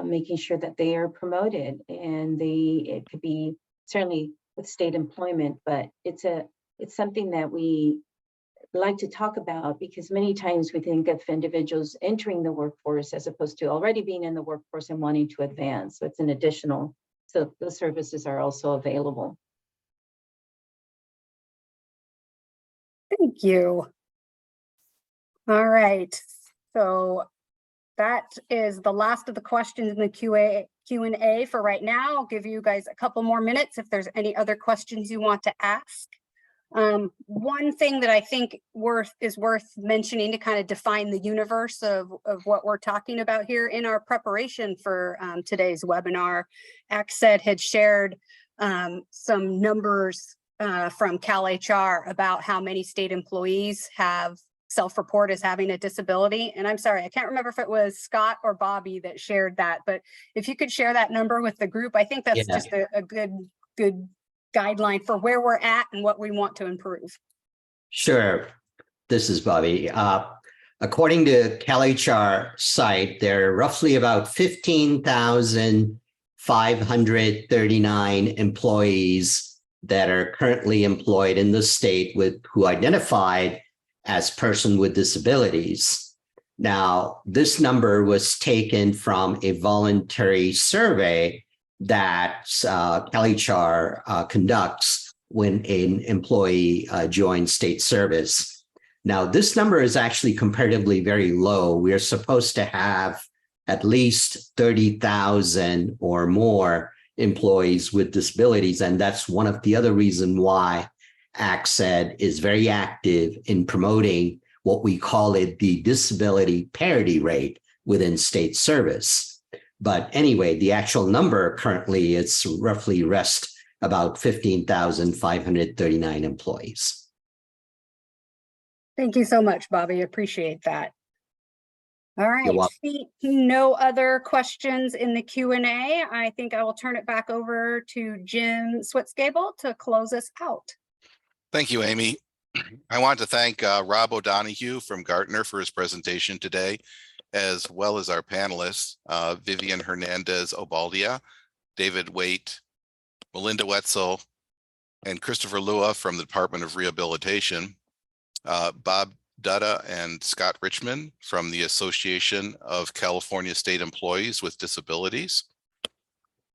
making sure that they are promoted. And it could be certainly with state employment, but it's something that we like to talk about, because many times we think of individuals entering the workforce as opposed to already being in the workforce and wanting to advance. So it's an additional, so the services are also available. Thank you. All right, so that is the last of the questions in the Q&A for right now. I'll give you guys a couple more minutes if there's any other questions you want to ask. One thing that I think is worth mentioning to kind of define the universe of what we're talking about here in our preparation for today's webinar, ACSED had shared some numbers from CalHR about how many state employees have self-report as having a disability. And I'm sorry, I can't remember if it was Scott or Bobby that shared that, but if you could share that number with the group, I think that's just a good guideline for where we're at and what we want to improve. Sure. This is Bobby. According to CalHR site, there are roughly about 15,539 employees that are currently employed in the state who identified as person with disabilities. Now, this number was taken from a voluntary survey that CalHR conducts when an employee joins state service. Now, this number is actually comparatively very low. We're supposed to have at least 30,000 or more employees with disabilities, and that's one of the other reasons why ACSED is very active in promoting what we call it the disability parity rate within state service. But anyway, the actual number currently is roughly about 15,539 employees. Thank you so much, Bobby. Appreciate that. All right, welcome. No other questions in the Q&A. I think I will turn it back over to Jim Switzgable to close us out. Thank you, Amy. I want to thank Rob O'Donoghue from Gartner for his presentation today, as well as our panelists, Vivian Hernandez Obaldia, David Waite, Melinda Wetzel, and Christopher Lua from the Department of Rehabilitation, Bob Dutta and Scott Richmond from the Association of California State Employees with Disabilities,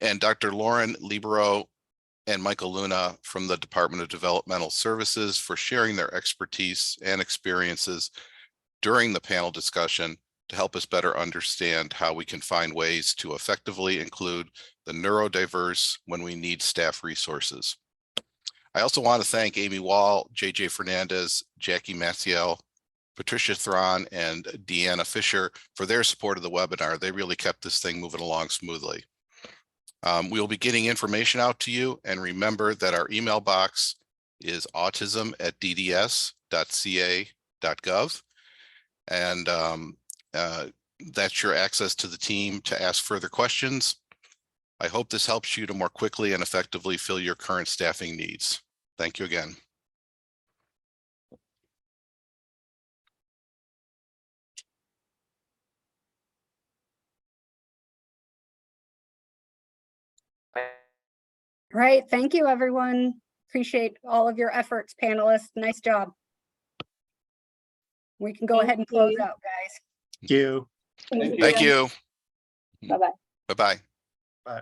and Dr. Lauren Libero and Michael Luna from the Department of Developmental Services for sharing their expertise and experiences during the panel discussion to help us better understand how we can find ways to effectively include the neurodiverse when we need staff resources. I also want to thank Amy Wall, JJ Fernandez, Jackie Maciel, Patricia Thron, and Deanna Fisher for their support of the webinar. They really kept this thing moving along smoothly. We will be getting information out to you, and remember that our email box is autism@dds.ca.gov, and that's your access to the team to ask further questions. I hope this helps you to more quickly and effectively fill your current staffing needs. Thank you again. Right, thank you, everyone. Appreciate all of your efforts, panelists. Nice job. We can go ahead and close out, guys. Thank you. Thank you. Bye-bye. Bye-bye. Bye.